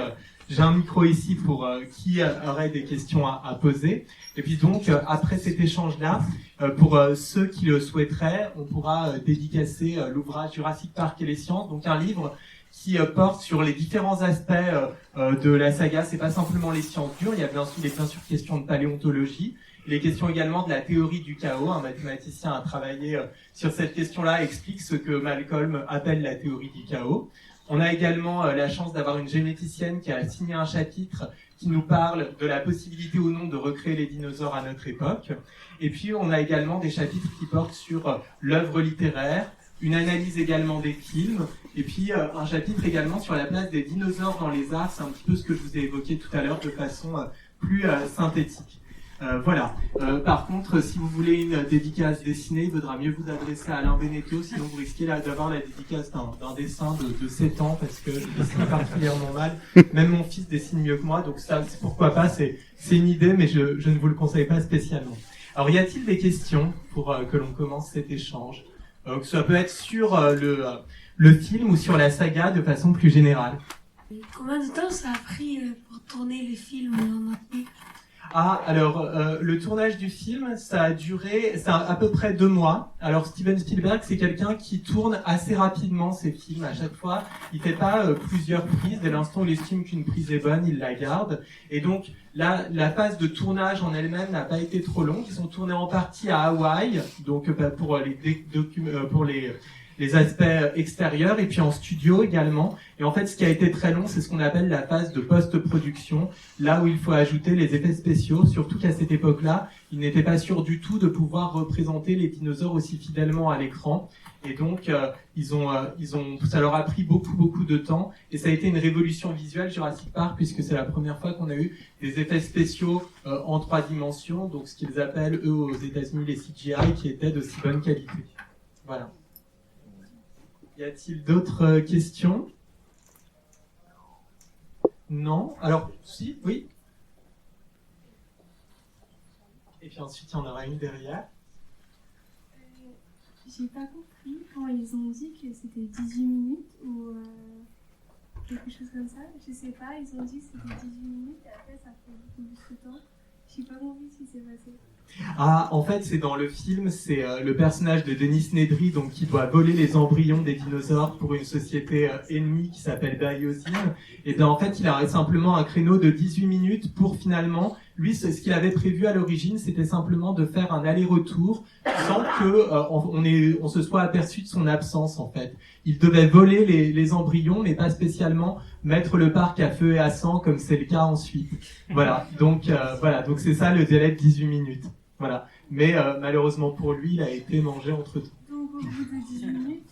j'ai un micro ici pour qui aurait des questions à poser. Et puis donc, après cet échange-là, pour ceux qui le souhaiteraient, on pourra dédicacer l'ouvrage Jurassic Park et les sciences, donc un livre qui porte sur les différents aspects de la saga. C'est pas simplement les sciences dures, il y a bien sûr questions de paléontologie, les questions également de la théorie du chaos. Un mathématicien a travaillé sur cette question-là, explique ce que Malcolm appelle la théorie du chaos. On a également la chance d'avoir une généticienne qui a signé un chapitre qui nous parle de la possibilité ou non de recréer les dinosaures à notre époque. Et puis on a également des chapitres qui portent sur l'œuvre littéraire, une analyse également des films, et puis un chapitre également sur la place des dinosaures dans les arts. C'est un petit peu ce que je vous ai évoqué tout à l'heure de façon plus synthétique. Voilà. Par contre, si vous voulez une dédicace dessinée, il vaudra mieux vous adresser à Alain Beneteau, sinon vous risquez d'avoir la dédicace d'un dessin de 7 ans, parce que je dessine particulièrement mal. Même mon fils dessine mieux que moi, donc ça, pourquoi pas, c'est une idée, mais je ne vous le conseille pas spécialement. Alors, y a-t-il des questions pour que l'on commence cet échange? Que ça peut être sur le film ou sur la saga de façon plus générale. Combien de temps ça a pris pour tourner les films maintenant? Ah, alors, le tournage du film, ça a à peu près 2 mois. Alors, Steven Spielberg, c'est quelqu'un qui tourne assez rapidement ses films. À chaque fois, il fait pas plusieurs prises. Dès l'instant où il estime qu'une prise est bonne, il la garde. Et donc, là, la phase de tournage en elle-même n'a pas été trop longue. Ils sont tournés en partie à Hawaï, donc pour les aspects extérieurs, et puis en studio également. Et en fait, ce qui a été très long, c'est ce qu'on appelle la phase de post-production, là où il faut ajouter les effets spéciaux, surtout qu'à cette époque-là, ils n'étaient pas sûrs du tout de pouvoir représenter les dinosaures aussi fidèlement à l'écran. Et donc, ça leur a pris beaucoup de temps, et ça a été une révolution visuelle, Jurassic Park, puisque c'est la première fois qu'on a eu des effets spéciaux en 3 dimensions, donc ce qu'ils appellent, eux, aux États-Unis, les CGI, qui étaient de si bonne qualité. Voilà. Y a-t-il d'autres questions? Non? Alors, si? Oui? Et puis ensuite, il y en aura une derrière. J'ai pas compris quand ils ont dit que c'était 18 minutes ou quelque chose comme ça. Je sais pas, ils ont dit que c'était 18 minutes et après ça fait beaucoup plus de temps. J'ai pas compris ce qui s'est passé. Ah, en fait, c'est dans le film, c'est le personnage de Denis Nedry, donc qui doit voler les embryons des dinosaures pour une société ennemie qui s'appelle Biosyn. Et bien, en fait, il a simplement un créneau de 18 minutes pour finalement, lui, ce qu'il avait prévu à l'origine, c'était simplement de faire un aller-retour sans que on se soit aperçu de son absence, en fait. Il devait voler les embryons, mais pas spécialement mettre le parc à feu et à sang comme c'est le cas ensuite. Voilà. Donc c'est ça le délai de 18 minutes. Voilà. Mais malheureusement pour lui, il a été mangé entre temps. Donc au bout de 18 minutes,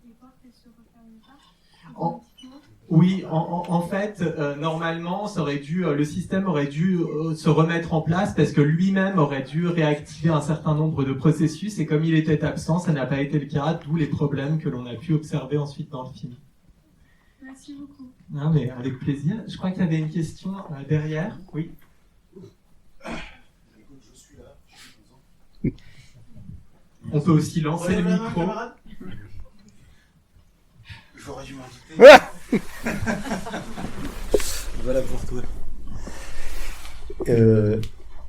les portes elles se referment pas. Oui, en fait, normalement, le système aurait dû se remettre en place parce que lui-même aurait dû réactiver un certain nombre de processus et comme il était absent, ça n'a pas été le cas, d'où les problèmes que l'on a pu observer ensuite dans le film. Merci beaucoup. Non, mais avec plaisir. Je crois qu'il y avait une question derrière. Oui. On peut aussi lancer le micro. J'aurais dû m'inviter. Voilà pour toi.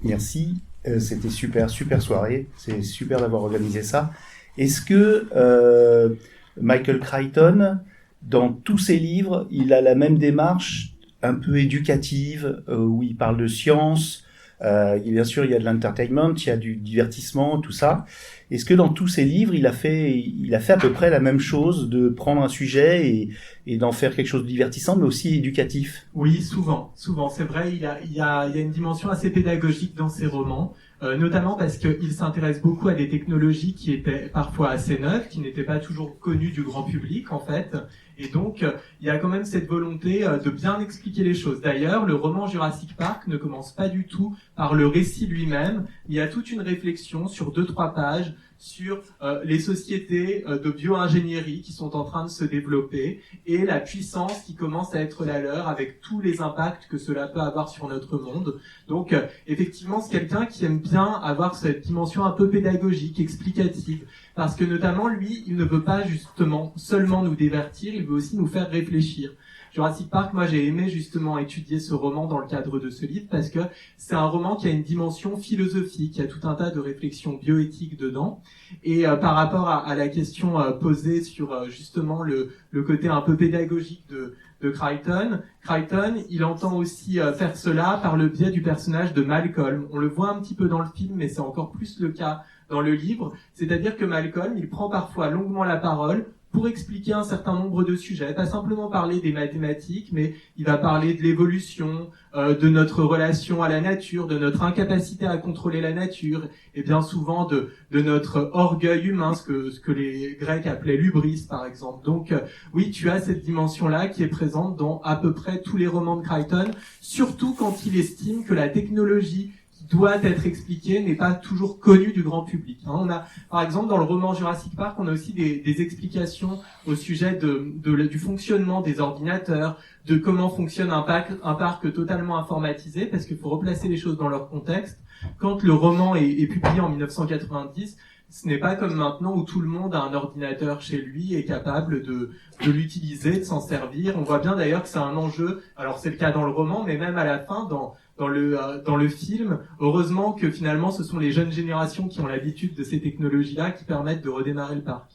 Merci. C'était super soirée. C'est super d'avoir organisé ça. Est-ce que Michael Crichton, dans tous ses livres, il a la même démarche un peu éducative, où il parle de science, bien sûr il y a de l'entertainment, il y a du divertissement, tout ça. Est-ce que dans tous ses livres, il a fait à peu près la même chose, de prendre un sujet et d'en faire quelque chose de divertissant, mais aussi éducatif? Oui, souvent. C'est vrai, il y a une dimension assez pédagogique dans ses romans, notamment parce qu'il s'intéresse beaucoup à des technologies qui étaient parfois assez neuves, qui n'étaient pas toujours connues du grand public, en fait. Et donc, il y a quand même cette volonté de bien expliquer les choses. D'ailleurs, le roman Jurassic Park ne commence pas du tout par le récit lui-même. Il y a toute une réflexion sur 2-3 pages sur les sociétés de bio-ingénierie qui sont en train de se développer et la puissance qui commence à être la leur avec tous les impacts que cela peut avoir sur notre monde. Donc, effectivement, c'est quelqu'un qui aime bien avoir cette dimension un peu pédagogique, explicative, parce que notamment, lui, il ne veut pas justement seulement nous divertir, il veut aussi nous faire réfléchir. Jurassic Park, moi j'ai aimé justement étudier ce roman dans le cadre de ce livre parce que c'est un roman qui a une dimension philosophique, il y a tout un tas de réflexions bioéthiques dedans. Et par rapport à la question posée sur justement le côté un peu pédagogique de Crichton, il entend aussi faire cela par le biais du personnage de Malcolm. On le voit un petit peu dans le film, mais c'est encore plus le cas dans le livre. C'est-à-dire que Malcolm, il prend parfois longuement la parole pour expliquer un certain nombre de sujets, pas simplement parler des mathématiques, mais il va parler de l'évolution, de notre relation à la nature, de notre incapacité à contrôler la nature, et bien souvent de notre orgueil humain, ce que les Grecs appelaient l'hubris, par exemple. Donc oui, tu as cette dimension-là qui est présente dans à peu près tous les romans de Crichton, surtout quand il estime que la technologie doit être expliqué, n'est pas toujours connu du grand public. On a, par exemple, dans le roman Jurassic Park, on a aussi des explications au sujet du fonctionnement des ordinateurs, de comment fonctionne un parc totalement informatisé, parce qu'il faut replacer les choses dans leur contexte. Quand le roman est publié en 1990, ce n'est pas comme maintenant où tout le monde a un ordinateur chez lui et est capable de l'utiliser, de s'en servir. On voit bien d'ailleurs que c'est un enjeu, alors c'est le cas dans le roman, mais même à la fin, dans le film, heureusement que finalement ce sont les jeunes générations qui ont l'habitude de ces technologies-là qui permettent de redémarrer le parc.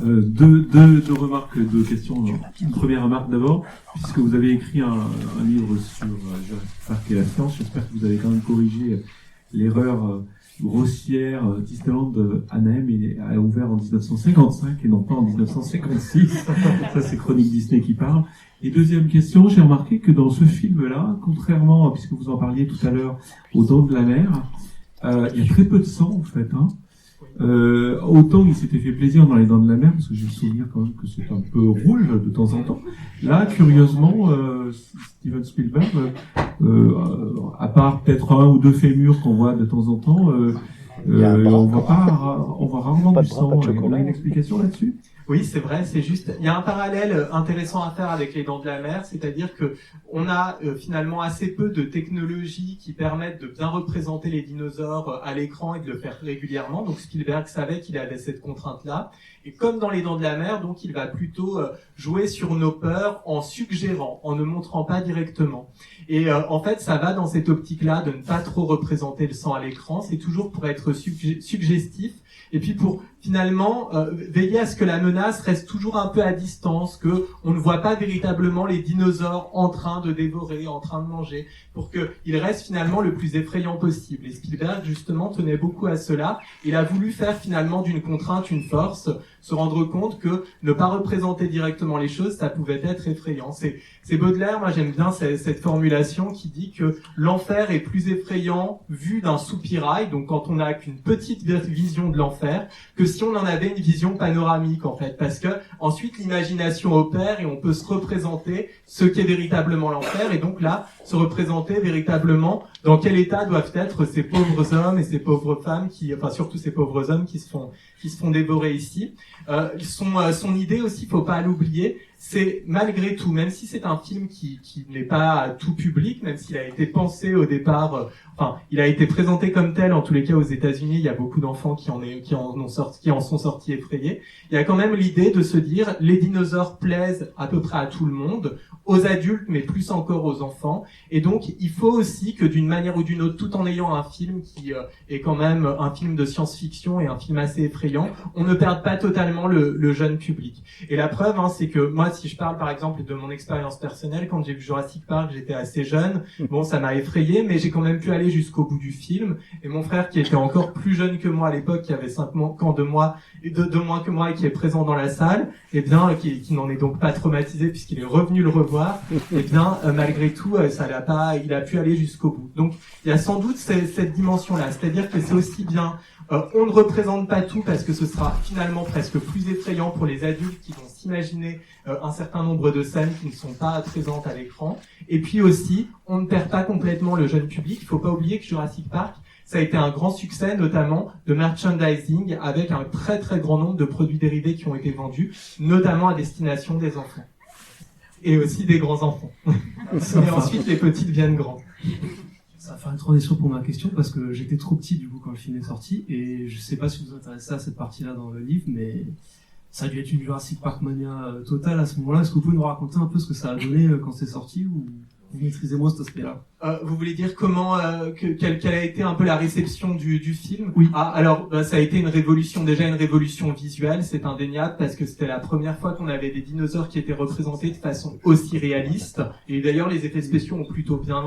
Deux remarques, deux questions. Une première remarque d'abord, puisque vous avez écrit un livre sur Jurassic Park et la science, j'espère que vous avez quand même corrigé l'erreur grossière. Disneyland Anaheim a ouvert en 1955 et non pas en 1956. Ça, c'est Chronique Disney qui parle. Et deuxième question, j'ai remarqué que dans ce film-là, contrairement, puisque vous en parliez tout à l'heure, aux Dents de la Mer, il y a très peu de sang en fait. Autant il s'était fait plaisir dans les Dents de la Mer, parce que j'ai le souvenir quand même que c'est un peu rouge de temps en temps. Là, curieusement, Steven Spielberg, à part peut-être un ou deux fémurs qu'on voit de temps en temps, on voit rarement du sang. On a une explication là-dessus ? Oui, c'est vrai, c'est juste. Il y a un parallèle intéressant à faire avec les Dents de la Mer, c'est-à-dire que on a finalement assez peu de technologies qui permettent de bien représenter les dinosaures à l'écran et de le faire régulièrement. Donc Spielberg savait qu'il avait cette contrainte-là. Et comme dans Les Dents de la Mer, donc il va plutôt jouer sur nos peurs en suggérant, en ne montrant pas directement. Et en fait, ça va dans cette optique-là de ne pas trop représenter le sang à l'écran. C'est toujours pour être suggestif. Et puis pour finalement veiller à ce que la menace reste toujours un peu à distance, que on ne voit pas véritablement les dinosaures en train de dévorer, en train de manger, pour qu'il reste finalement le plus effrayant possible. Et Spielberg justement tenait beaucoup à cela. Il a voulu faire finalement d'une contrainte une force, se rendre compte que ne pas représenter directement les choses, ça pouvait être effrayant. C'est Baudelaire, moi j'aime bien cette formulation qui dit que l'enfer est plus effrayant vu d'un soupirail, donc quand on n'a qu'une petite vision de l'enfer, que si on en avait une vision panoramique en fait, parce que ensuite l'imagination opère et on peut se représenter ce qu'est véritablement l'enfer, et donc là se représenter véritablement dans quel état doivent être ces pauvres hommes et ces pauvres femmes surtout ces pauvres hommes qui se font dévorer ici. Son idée aussi, faut pas l'oublier, c'est malgré tout, même si c'est un film qui n'est pas tout public, même s'il a été pensé au départ, il a été présenté comme tel, en tous les cas aux États-Unis, il y a beaucoup d'enfants qui en sont sortis effrayés. Il y a quand même l'idée de se dire, les dinosaures plaisent à peu près à tout le monde, aux adultes, mais plus encore aux enfants. Et donc, il faut aussi que d'une manière ou d'une autre, tout en ayant un film qui est quand même un film de science-fiction et un film assez effrayant, on ne perde pas totalement le jeune public. Et la preuve, c'est que moi, si je parle par exemple de mon expérience personnelle, quand j'ai vu Jurassic Park, j'étais assez jeune. Bon, ça m'a effrayé, mais j'ai quand même pu aller jusqu'au bout du film. Et mon frère, qui était encore plus jeune que moi à l'époque, qui avait 5 ans de moins que moi et qui est présent dans la salle, et bien, qui n'en est donc pas traumatisé puisqu'il est revenu le revoir, et bien, malgré tout, il a pu aller jusqu'au bout. Donc, il y a sans doute cette dimension-là. C'est-à-dire que c'est aussi bien, on ne représente pas tout parce que ce sera finalement presque plus effrayant pour les adultes qui vont s'imaginer un certain nombre de scènes qui ne sont pas présentes à l'écran. Et puis aussi, on ne perd pas complètement le jeune public. Il ne faut pas oublier que Jurassic Park, ça a été un grand succès, notamment de merchandising, avec un très très grand nombre de produits dérivés qui ont été vendus, notamment à destination des enfants. Et aussi des grands-enfants. Et ensuite, les petites viennent grands. Ça va faire une transition pour ma question, parce que j'étais trop petit du coup quand le film est sorti, et je sais pas si vous vous intéressez à cette partie-là dans le livre, mais ça a dû être une Jurassic Park mania totale à ce moment-là. Est-ce que vous pouvez nous raconter un peu ce que ça a donné quand c'est sorti, ou vous maîtrisez moins cet aspect-là? Vous voulez dire comment, quelle a été un peu la réception du film? Oui. Alors, ça a été une révolution visuelle, c'est indéniable, parce que c'était la première fois qu'on avait des dinosaures qui étaient représentés de façon aussi réaliste. Et d'ailleurs, les effets spéciaux ont plutôt bien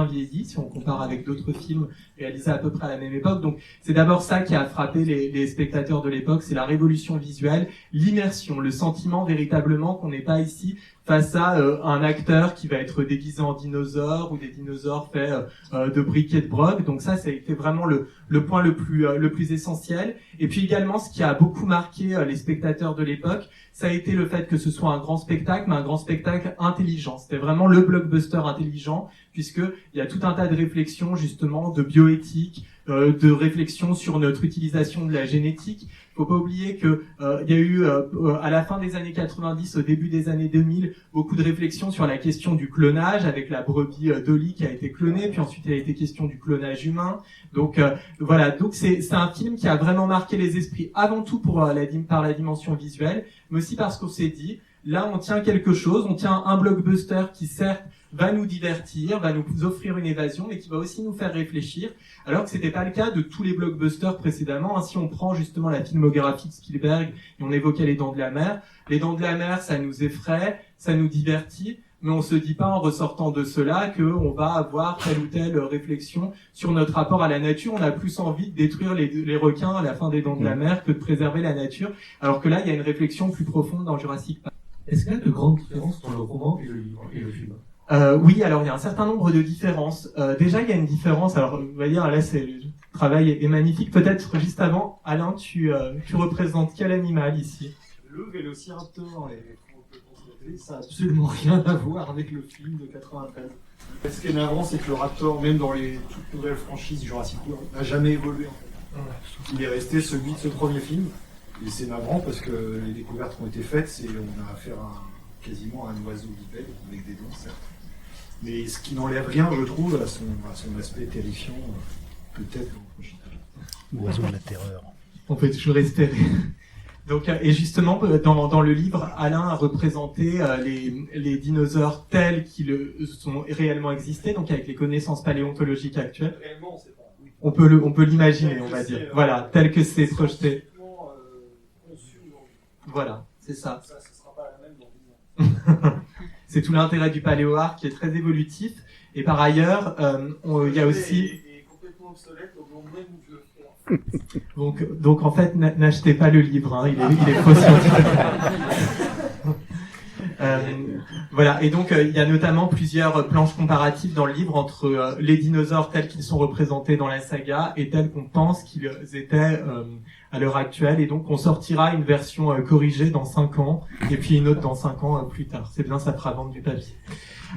vieilli, si on compare avec d'autres films réalisés à peu près à la même époque. Donc, c'est d'abord ça qui a frappé les spectateurs de l'époque, c'est la révolution visuelle, l'immersion, le sentiment véritablement qu'on n'est pas ici face à un acteur qui va être déguisé en dinosaure ou des dinosaures faits de briques et de broc. Donc ça a été vraiment le point le plus essentiel. Et puis également, ce qui a beaucoup marqué les spectateurs de l'époque, ça a été le fait que ce soit un grand spectacle, mais un grand spectacle intelligent. C'était vraiment le blockbuster intelligent, puisqu'il y a tout un tas de réflexions justement de bioéthique, de réflexions sur notre utilisation de la génétique. Faut pas oublier que il y a eu à la fin des années 90, au début des années 2000, beaucoup de réflexions sur la question du clonage, avec la brebis Dolly qui a été clonée, puis ensuite il a été question du clonage humain. Donc voilà, donc c'est un film qui a vraiment marqué les esprits, avant tout par la dimension visuelle, mais aussi parce qu'on s'est dit, là on tient quelque chose, on tient un blockbuster qui certes va nous divertir, va nous offrir une évasion, mais qui va aussi nous faire réfléchir, alors que c'était pas le cas de tous les blockbusters précédemment. Si on prend justement la filmographie de Spielberg, et on évoquait Les Dents de la Mer, Les Dents de la Mer, ça nous effraie, ça nous divertit, mais on se dit pas en ressortant de cela qu'on va avoir telle ou telle réflexion sur notre rapport à la nature. On a plus envie de détruire les requins à la fin des Dents de la Mer que de préserver la nature, alors que là, il y a une réflexion plus profonde dans Jurassic Park. Est-ce qu'il y a de grandes différences entre le roman et le livre et le film? Oui, alors il y a un certain nombre de différences. Déjà, il y a une différence. Alors, vous voyez, là, le travail est magnifique. Peut-être juste avant, Alain, tu représentes quel animal ici? Le Vélociraptor. Ça n'a absolument rien à voir avec le film de 93. Ce qui est navrant, c'est que le Raptor, même dans les toutes nouvelles franchises Jurassic World, n'a jamais évolué en fait. Il est resté celui de ce premier film. Et c'est navrant parce que les découvertes qui ont été faites, on a affaire quasiment à un oiseau bipède avec des dents, certes. Mais ce qui n'enlève rien, je trouve, à son aspect terrifiant, peut-être dans le prochain film. Oiseau de la terreur. On peut toujours espérer. Donc, et justement, dans le livre, Alain a représenté les dinosaures tels qu'ils sont réellement existés, donc avec les connaissances paléontologiques actuelles. Réellement, c'est pas. On peut l'imaginer, on va dire. Voilà, tel que c'est projeté. Voilà, c'est ça. Ça sera pas la même dans 10 ans. C'est tout l'intérêt du paléo-art qui est très évolutif. Et par ailleurs, il y a aussi... est complètement obsolète au moment même où je le fais. Donc en fait, n'achetez pas le livre, hein, il est faux scientifique. Voilà, et donc il y a notamment plusieurs planches comparatives dans le livre entre les dinosaures tels qu'ils sont représentés dans la saga et tels qu'on pense qu'ils étaient à l'heure actuelle. Et donc on sortira une version corrigée dans 5 ans et puis une autre dans 5 ans plus tard. C'est bien, ça fera vendre du papier.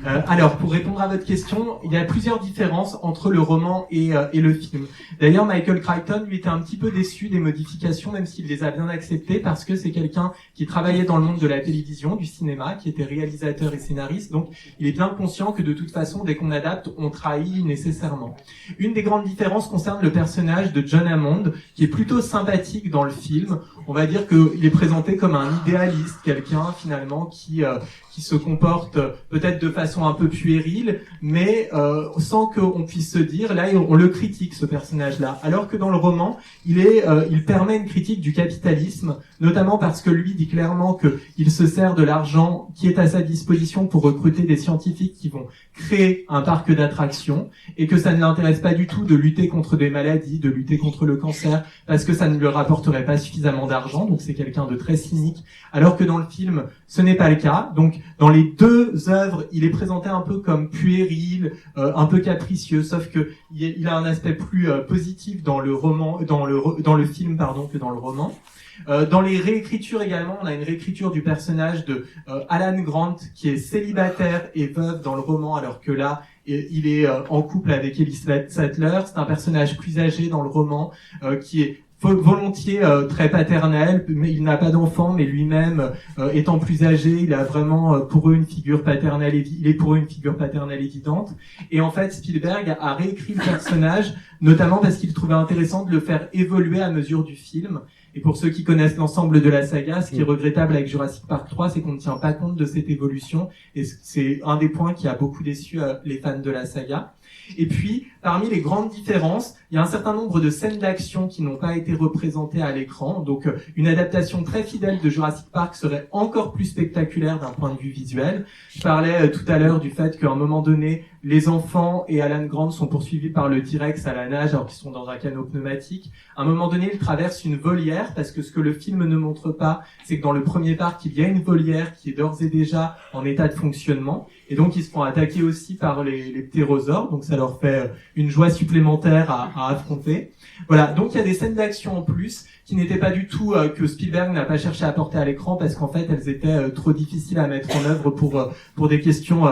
Alors, pour répondre à votre question, il y a plusieurs différences entre le roman et le film. D'ailleurs, Michael Crichton, lui, était un petit peu déçu des modifications, même s'il les a bien acceptées, parce que c'est quelqu'un qui travaillait dans le monde de la télévision, du cinéma, qui était réalisateur et scénariste, donc il est bien conscient que de toute façon, dès qu'on adapte, on trahit nécessairement. Une des grandes différences concerne le personnage de John Hammond, qui est plutôt sympathique dans le film. On va dire qu'il est présenté comme un idéaliste, quelqu'un, finalement, qui se comporte peut-être de façon un peu puérile, mais sans qu'on puisse se dire, là on le critique ce personnage-là, alors que dans le roman, il permet une critique du capitalisme, notamment parce que lui dit clairement qu'il se sert de l'argent qui est à sa disposition pour recruter des scientifiques qui vont créer un parc d'attractions, et que ça ne l'intéresse pas du tout de lutter contre des maladies, de lutter contre le cancer, parce que ça ne lui rapporterait pas suffisamment d'argent, donc c'est quelqu'un de très cynique, alors que dans le film, ce n'est pas le cas. Donc dans les deux œuvres, il est présenté un peu comme puéril, un peu capricieux, sauf que il a un aspect plus positif dans le roman, dans le film pardon, que dans le roman. Dans les réécritures également, on a une réécriture du personnage de Alan Grant qui est célibataire et veuve dans le roman, alors que là il est en couple avec Elizabeth Sattler. C'est un personnage plus âgé dans le roman qui est volontiers très paternel, mais il n'a pas d'enfant, mais lui-même étant plus âgé, il a vraiment pour eux une figure paternelle, il est pour eux une figure paternelle évidente. Et en fait, Spielberg a réécrit le personnage, notamment parce qu'il trouvait intéressant de le faire évoluer à mesure du film. Et pour ceux qui connaissent l'ensemble de la saga, ce qui est regrettable avec Jurassic Park 3, c'est qu'on ne tient pas compte de cette évolution, et c'est un des points qui a beaucoup déçu les fans de la saga. Et puis, parmi les grandes différences, il y a un certain nombre de scènes d'action qui n'ont pas été représentées à l'écran. Donc, une adaptation très fidèle de Jurassic Park serait encore plus spectaculaire d'un point de vue visuel. Je parlais tout à l'heure du fait qu'à un moment donné, les enfants et Alan Grant sont poursuivis par le T-Rex à la nage alors qu'ils sont dans un canot pneumatique. À un moment donné, ils traversent une volière parce que ce que le film ne montre pas, c'est que dans le premier parc, il y a une volière qui est d'ores et déjà en état de fonctionnement. Et donc, ils se font attaquer aussi par les ptérosaures. Donc, ça leur fait une joie supplémentaire à affronter. Voilà. Donc, il y a des scènes d'action en plus qui n'étaient pas du tout que Spielberg n'a pas cherché à porter à l'écran parce qu'en fait, elles étaient trop difficiles à mettre en œuvre pour des questions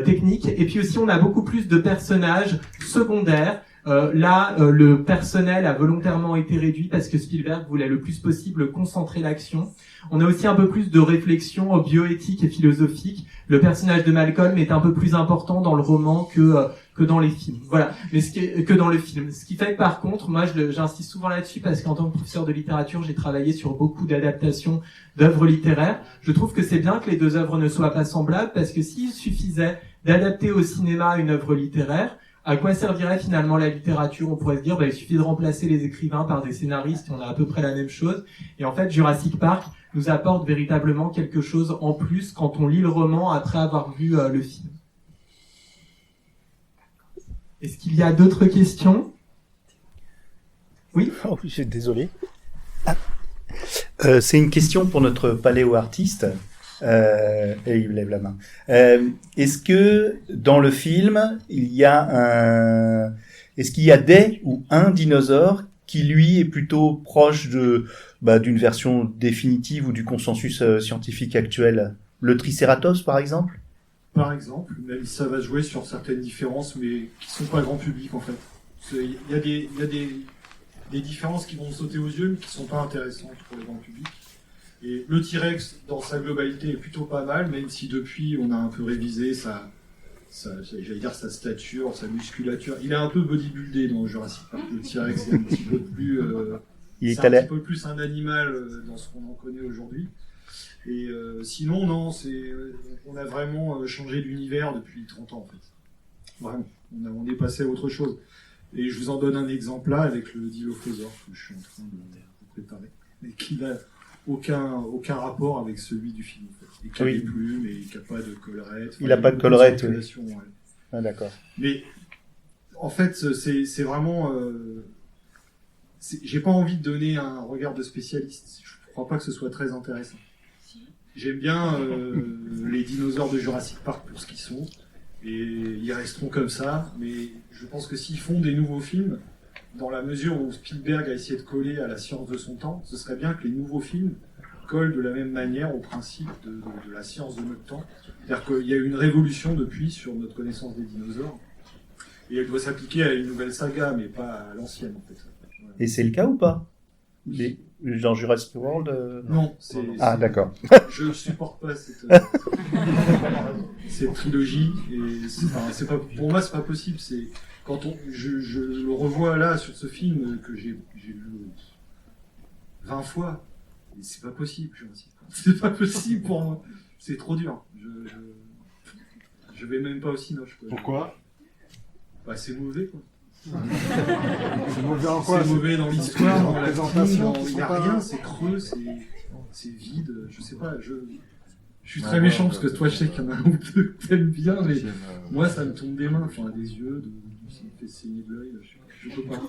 techniques. Et puis aussi, on a beaucoup plus de personnages secondaires. Là, le personnel a volontairement été réduit parce que Spielberg voulait le plus possible concentrer l'action. On a aussi un peu plus de réflexion bioéthique et philosophique. Le personnage de Malcolm est un peu plus important dans le roman que dans les films. Voilà, mais que dans le film. Ce qui fait que par contre, moi j'insiste souvent là-dessus parce qu'en tant que professeur de littérature, j'ai travaillé sur beaucoup d'adaptations d'œuvres littéraires. Je trouve que c'est bien que les deux œuvres ne soient pas semblables parce que s'il suffisait d'adapter au cinéma une œuvre littéraire, à quoi servirait finalement la littérature? On pourrait se dire, il suffit de remplacer les écrivains par des scénaristes, on a à peu près la même chose. Et en fait, Jurassic Park nous apporte véritablement quelque chose en plus quand on lit le roman après avoir vu le film. Est-ce qu'il y a d'autres questions? Oui? Oh, je suis désolé. C'est une question pour notre paléo-artiste. Et il lève la main. Est-ce que dans le film, est-ce qu'il y a des ou un dinosaure qui lui est plutôt proche d'une version définitive ou du consensus scientifique actuel? Le Triceratops, par exemple? Par exemple, même si ça va jouer sur certaines différences, mais qui sont pas grand public en fait. Il y a des différences qui vont sauter aux yeux, mais qui sont pas intéressantes pour le grand public. Et le T-Rex, dans sa globalité, est plutôt pas mal, même si depuis, on a un peu révisé sa stature, sa musculature. Il est un peu bodybuildé dans Jurassic Park. Le T-Rex est un petit peu plus C'est un petit peu plus un animal dans ce qu'on en connaît aujourd'hui. Et sinon, non, on a vraiment changé d'univers depuis 30 ans, en fait. Vraiment. On est passé à autre chose. Et je vous en donne un exemple là, avec le Dilophosaure, que je suis en train de préparer. Et qui n'a aucun rapport avec celui du film, en fait. Et qui a des plumes, et qui n'a pas de collerette. Il n'a pas de collerette, oui. Ouais. Ah, d'accord. Mais, en fait, c'est vraiment... j'ai pas envie de donner un regard de spécialiste. Je crois pas que ce soit très intéressant. J'aime bien les dinosaures de Jurassic Park pour ce qu'ils sont, et ils resteront comme ça, mais je pense que s'ils font des nouveaux films, dans la mesure où Spielberg a essayé de coller à la science de son temps, ce serait bien que les nouveaux films collent de la même manière au principe de la science de notre temps. C'est-à-dire qu'il y a eu une révolution depuis sur notre connaissance des dinosaures, et elle doit s'appliquer à une nouvelle saga, mais pas à l'ancienne, en fait. Voilà. Et c'est le cas ou pas? Dans Jurassic World Non, Ah, d'accord. Je supporte pas cette trilogie. Et c'est pas, pour moi, c'est pas possible. Quand je le revois là sur ce film que j'ai vu 20 fois, et c'est pas possible. C'est pas possible pour moi. C'est trop dur. Je vais même pas au cinoche. Pourquoi? Bah, c'est mauvais, quoi. C'est mauvais en quoi? C'est mauvais dans l'histoire, dans la présentation. il n'y a rien, c'est creux, c'est vide, je sais pas. Je suis très méchant parce que toi, je sais qu'il y en a un ou deux que t'aimes bien, mais moi, ça me tombe des mains, enfin des yeux, ça me fait saigner de l'œil. Je peux pas.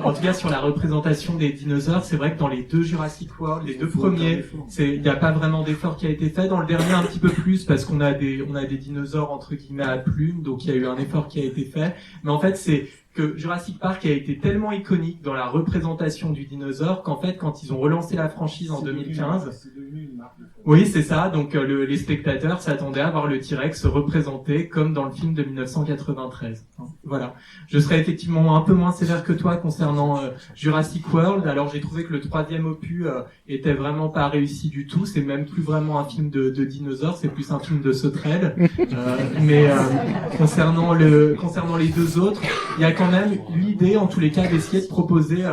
En tout cas, sur la représentation des dinosaures, c'est vrai que dans les deux Jurassic World, les deux premiers, il n'y a pas vraiment d'effort qui a été fait. Dans le dernier, un petit peu plus, parce qu'on a des dinosaures entre guillemets à plumes, donc il y a eu un effort qui a été fait. Mais en fait, c'est que Jurassic Park a été tellement iconique dans la représentation du dinosaure qu'en fait, quand ils ont relancé la franchise en 2015, c'est devenu une marque de fabrique. oui, c'est ça. Donc les spectateurs s'attendaient à voir le T-Rex représenté comme dans le film de 1993. Voilà. Je serais effectivement un peu moins sévère que toi concernant Jurassic World. Alors j'ai trouvé que le troisième opus était vraiment pas réussi du tout. C'est même plus vraiment un film de dinosaures, c'est plus un film de sauterelles. Mais concernant les deux autres, il y a quand même l'idée, en tous les cas, d'essayer de proposer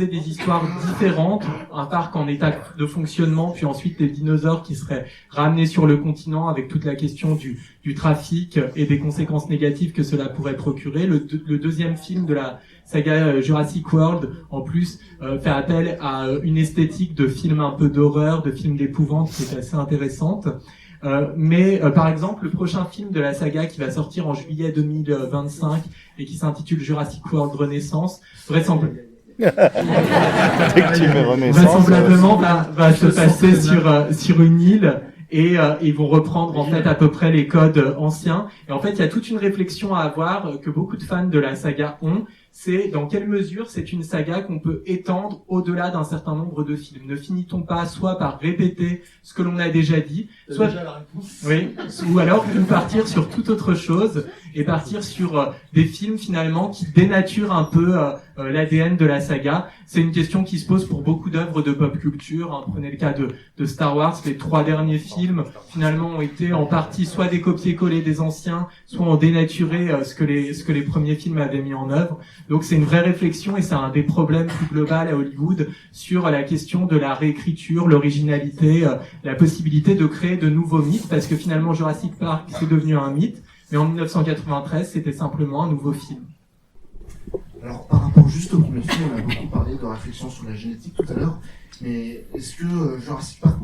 des histoires différentes, un parc en état de fonctionnement, puis ensuite des dinosaures qui seraient ramenés sur le continent avec toute la question du trafic et des conséquences négatives que cela pourrait procurer. Le deuxième film de la saga Jurassic World, en plus, fait appel à une esthétique de film un peu d'horreur, de film d'épouvante qui est assez intéressante. Mais par exemple, le prochain film de la saga qui va sortir en juillet 2025 et qui s'intitule Jurassic World Renaissance, vraisemblablement va se passer sur une île. Et ils vont reprendre en fait à peu près les codes anciens. Et en fait, il y a toute une réflexion à avoir que beaucoup de fans de la saga ont. C'est dans quelle mesure c'est une saga qu'on peut étendre au-delà d'un certain nombre de films. Ne finit-on pas soit par répéter ce que l'on a déjà dit, soit déjà la réponse. Oui, ou alors partir sur toute autre chose et partir sur des films finalement qui dénaturent un peu l'ADN de la saga. C'est une question qui se pose pour beaucoup d'œuvres de pop culture. Hein. Prenez le cas de Star Wars, les 3 derniers films finalement ont été en partie soit des copier-coller des anciens, soit ont dénaturé ce que les premiers films avaient mis en œuvre. Donc c'est une vraie réflexion et c'est un des problèmes plus globaux à Hollywood sur la question de la réécriture, l'originalité, la possibilité de créer de nouveaux mythes, parce que finalement Jurassic Park c'est devenu un mythe, mais en 1993 c'était simplement un nouveau film. Alors par rapport juste au premier film, on a beaucoup parlé de réflexion sur la génétique tout à l'heure, mais est-ce que Jurassic Park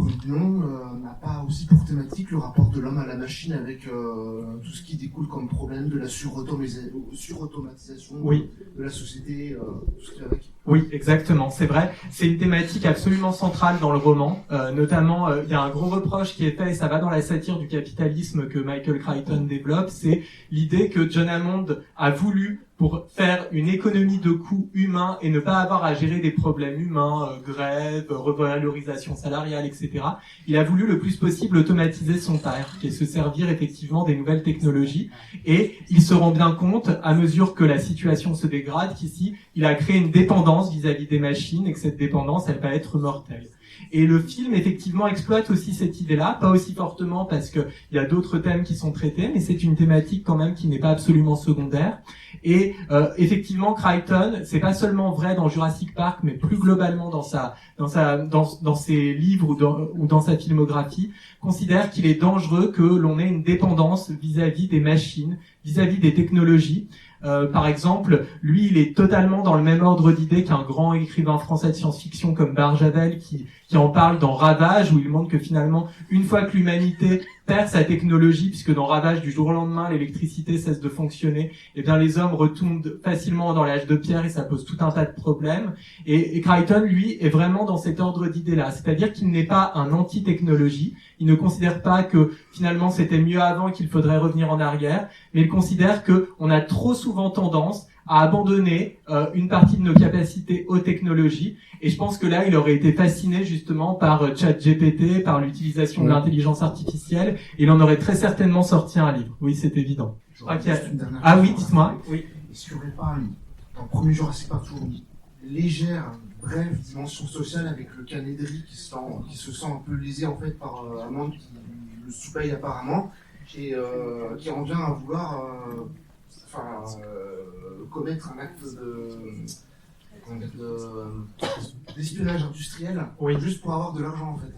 n'a pas aussi pour thématique le rapport de l'homme à la machine avec tout ce qui découle comme problème de la surautomatisation oui. de la société, tout ce qui va avec? Oui, exactement, c'est vrai. C'est une thématique absolument centrale dans le roman. Notamment, il y a un gros reproche qui est fait, et ça va dans la satire du capitalisme que Michael Crichton développe, c'est l'idée que John Hammond a voulu, pour faire une économie de coûts humains et ne pas avoir à gérer des problèmes humains, grève, revalorisation salariale, etc., il a voulu le plus possible automatiser son parc et se servir effectivement des nouvelles technologies. Et il se rend bien compte, à mesure que la situation se dégrade, qu'ici, il a créé une dépendance vis-à-vis des machines et que cette dépendance, elle va être mortelle. Et le film, effectivement, exploite aussi cette idée-là, pas aussi fortement parce que il y a d'autres thèmes qui sont traités, mais c'est une thématique quand même qui n'est pas absolument secondaire. Et effectivement, Crichton, c'est pas seulement vrai dans Jurassic Park, mais plus globalement dans ses livres ou dans sa filmographie, considère qu'il est dangereux que l'on ait une dépendance vis-à-vis des machines, vis-à-vis des technologies. Par exemple, lui, il est totalement dans le même ordre d'idée qu'un grand écrivain français de science-fiction comme Barjavel qui en parle dans Ravage, où il montre que finalement, une fois que l'humanité perd sa technologie, puisque dans Ravage, du jour au lendemain, l'électricité cesse de fonctionner, eh bien les hommes retombent facilement dans l'âge de pierre et ça pose tout un tas de problèmes. Et Crichton, lui, est vraiment dans cet ordre d'idée-là, c'est-à-dire qu'il n'est pas un anti-technologie, il ne considère pas que finalement c'était mieux avant et qu'il faudrait revenir en arrière, mais il considère que on a trop souvent tendance à abandonner une partie de nos capacités aux technologies. Et je pense que là, il aurait été fasciné justement par ChatGPT, par l'utilisation de l'intelligence artificielle, et il en aurait très certainement sorti un livre. Oui, c'est évident. Je crois qu'il y a... Ah oui, dites-moi. Oui. Est-ce qu'il n'y aurait pas, dans le premier Jurassic Park, toujours une légère, brève dimension sociale avec le Canedri qui se sent un peu lésé en fait par Hammond qui le sous-paye apparemment, et qui en vient à vouloir commettre un acte d'espionnage industriel, juste pour avoir de l'argent en fait.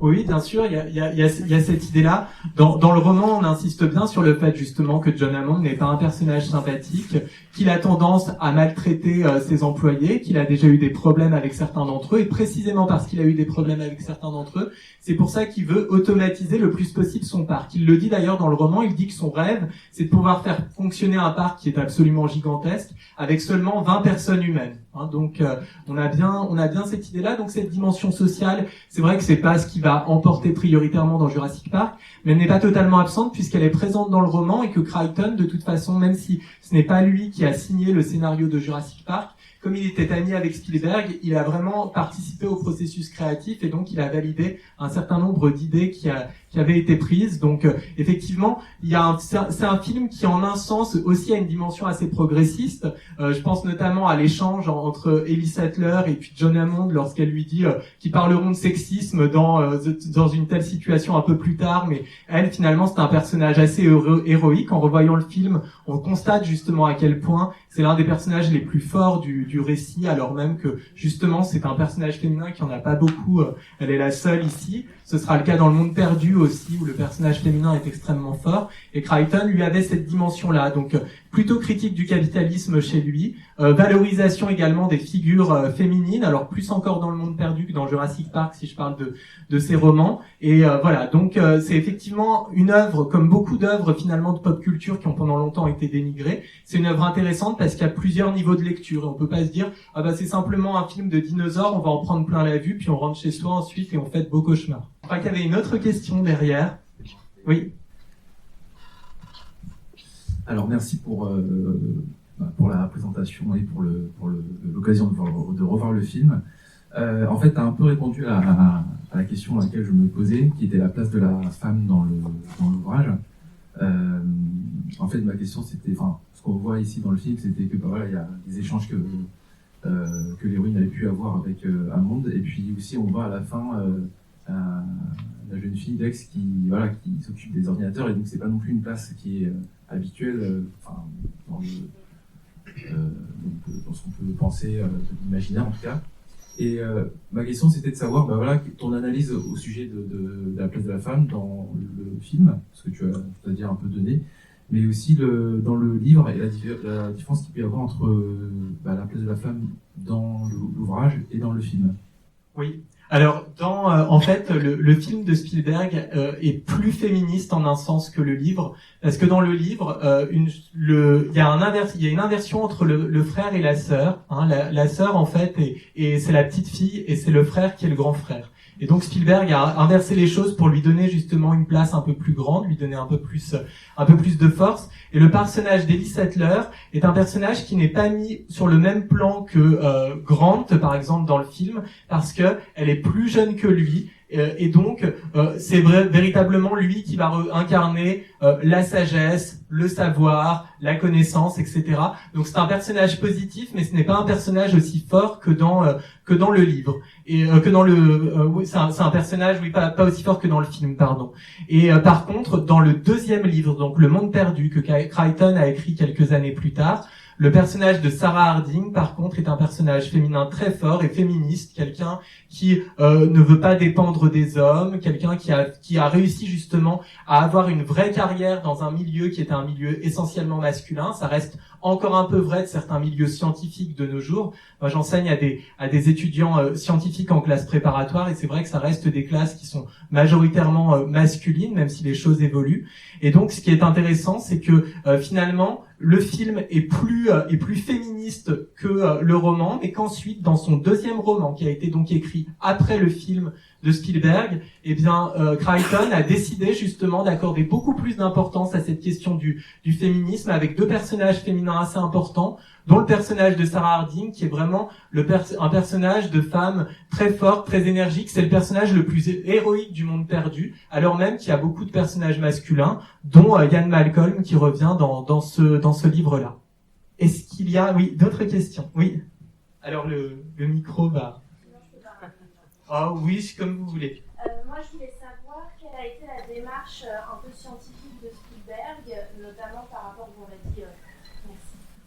Oui, bien sûr, il y a cette idée-là. Dans le roman, on insiste bien sur le fait justement que John Hammond n'est pas un personnage sympathique, qu'il a tendance à maltraiter ses employés, qu'il a déjà eu des problèmes avec certains d'entre eux, et précisément parce qu'il a eu des problèmes avec certains d'entre eux, c'est pour ça qu'il veut automatiser le plus possible son parc. Il le dit d'ailleurs dans le roman, il dit que son rêve, c'est de pouvoir faire fonctionner un parc qui est absolument gigantesque, avec seulement 20 personnes humaines. Donc on a bien cette idée-là, donc cette dimension sociale, c'est vrai que c'est pas ce qui va emporter prioritairement dans Jurassic Park, mais elle n'est pas totalement absente puisqu'elle est présente dans le roman et que Crichton, de toute façon, même si ce n'est pas lui qui a signé le scénario de Jurassic Park, comme il était ami avec Spielberg, il a vraiment participé au processus créatif et donc il a validé un certain nombre d'idées qui avaient été prises. Donc effectivement, c'est un film qui en un sens aussi a une dimension assez progressiste. Je pense notamment à l'échange entre Ellie Sattler et puis John Hammond lorsqu'elle lui dit qu'ils parleront de sexisme dans une telle situation un peu plus tard, mais elle finalement c'est un personnage assez héroïque. En revoyant le film, on constate justement à quel point c'est l'un des personnages les plus forts du récit, alors même que justement c'est un personnage féminin qui en a pas beaucoup. Elle est la seule ici. Ce sera le cas dans Le Monde Perdu aussi, où le personnage féminin est extrêmement fort. Et Crichton lui avait cette dimension-là, donc plutôt critique du capitalisme chez lui, valorisation également des figures féminines, alors plus encore dans Le Monde Perdu que dans Jurassic Park si je parle de ses romans. Et voilà, donc c'est effectivement une œuvre, comme beaucoup d'œuvres finalement de pop culture qui ont pendant longtemps été dénigrées. C'est une œuvre intéressante parce qu'il y a plusieurs niveaux de lecture. Et on peut pas se dire ah bah c'est simplement un film de dinosaures, on va en prendre plein la vue, puis on rentre chez soi ensuite et on fait de beaux cauchemars. Je crois qu'il y avait une autre question derrière. Oui. Alors merci pour la présentation et pour l'occasion de revoir le film. En fait, tu as un peu répondu à la question à laquelle je me posais, qui était la place de la femme dans l'ouvrage. En fait, ma question, c'était, ce qu'on voit ici dans le film, c'était que voilà, il y a des échanges que l'héroïne avait pu avoir avec Hammond, et puis aussi on voit à la fin la jeune fille Dex qui s'occupe des ordinateurs, et donc c'est pas non plus une place qui est habituelle dans ce qu'on peut penser de l'imaginaire en tout cas. Et ma question c'était de savoir ton analyse au sujet de la place de la femme dans le film, ce que tu as dit un peu donné, mais aussi dans le livre et la différence qu'il peut y avoir entre la place de la femme dans l'ouvrage et dans le film. Oui. Alors, en fait, le film de Spielberg est plus féministe en un sens que le livre, parce que dans le livre, il y a une inversion entre le frère et la sœur. La sœur, en fait, et c'est la petite fille, et c'est le frère qui est le grand frère. Et donc Spielberg a inversé les choses pour lui donner justement une place un peu plus grande, lui donner un peu plus de force. Et le personnage d'Ellie Sattler est un personnage qui n'est pas mis sur le même plan que Grant, par exemple, dans le film, parce que elle est plus jeune que lui. Et donc, c'est véritablement lui qui va incarner la sagesse, le savoir, la connaissance, etc. Donc c'est un personnage positif, mais ce n'est pas un personnage aussi fort que dans le livre. Et que dans le, oui, c'est un personnage, oui, pas aussi fort que dans le film, pardon. Et par contre, dans le deuxième livre, donc Le Monde Perdu, que Crichton a écrit quelques années plus tard, le personnage de Sarah Harding, par contre, est un personnage féminin très fort et féministe, quelqu'un qui ne veut pas dépendre des hommes, quelqu'un qui a réussi justement à avoir une vraie carrière dans un milieu qui était un milieu essentiellement masculin. Ça reste encore un peu vrai de certains milieux scientifiques de nos jours. Moi, j'enseigne à des étudiants scientifiques en classe préparatoire, et c'est vrai que ça reste des classes qui sont majoritairement masculines, même si les choses évoluent. Et donc, ce qui est intéressant, c'est que finalement, le film est plus féministe que le roman, mais qu'ensuite, dans son deuxième roman, qui a été donc écrit après le film de Spielberg, eh bien, Crichton a décidé justement d'accorder beaucoup plus d'importance à cette question du féminisme, avec deux personnages féminins assez importants, dont le personnage de Sarah Harding, qui est vraiment un personnage de femme très forte, très énergique. C'est le personnage le plus héroïque du Monde Perdu, alors même qu'il y a beaucoup de personnages masculins, dont Ian Malcolm, qui revient dans ce livre-là. Est-ce qu'il y a, oui, d'autres questions? Oui. Alors le micro va... Ah oui, comme vous voulez. Moi, je voulais savoir quelle a été la démarche un peu scientifique de Spielberg, notamment par rapport, vous m'avez dit,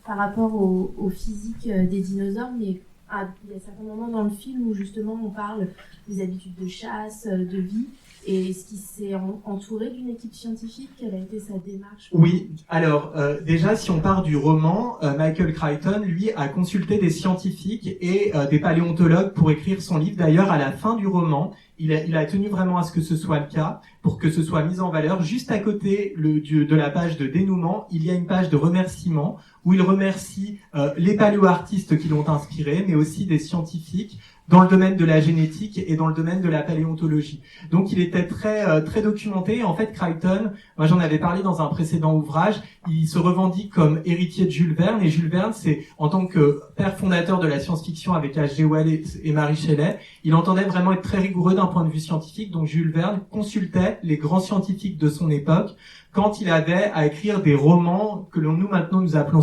par rapport au physique des dinosaures, mais il y a certains moments dans le film où justement on parle des habitudes de chasse, de vie. Et est-ce qu'il s'est entouré d'une équipe scientifique? Quelle a été sa démarche? Oui, alors déjà si on part du roman, Michael Crichton, lui, a consulté des scientifiques et des paléontologues pour écrire son livre. D'ailleurs, à la fin du roman, il a tenu vraiment à ce que ce soit le cas, pour que ce soit mis en valeur. Juste à côté de la page de dénouement, il y a une page de remerciement où il remercie les paléoartistes qui l'ont inspiré, mais aussi des scientifiques dans le domaine de la génétique et dans le domaine de la paléontologie. Donc il était très documenté. En fait, Crichton, moi j'en avais parlé dans un précédent ouvrage, il se revendique comme héritier de Jules Verne, et Jules Verne, c'est en tant que père fondateur de la science-fiction avec H.G. Wells et Mary Shelley, il entendait vraiment être très rigoureux d'un point de vue scientifique. Donc Jules Verne consultait les grands scientifiques de son époque quand il avait à écrire des romans que nous maintenant nous appelons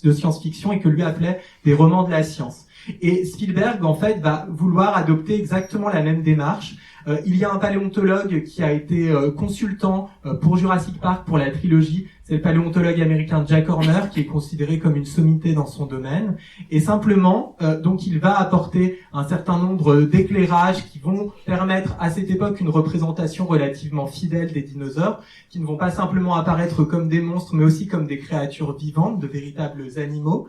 de science-fiction et que lui appelait des romans de la science. Et Spielberg, en fait, va vouloir adopter exactement la même démarche. Il y a un paléontologue qui a été consultant pour Jurassic Park, pour la trilogie. C'est le paléontologue américain Jack Horner, qui est considéré comme une sommité dans son domaine. Et simplement, donc, il va apporter un certain nombre d'éclairages qui vont permettre à cette époque une représentation relativement fidèle des dinosaures, qui ne vont pas simplement apparaître comme des monstres, mais aussi comme des créatures vivantes, de véritables animaux.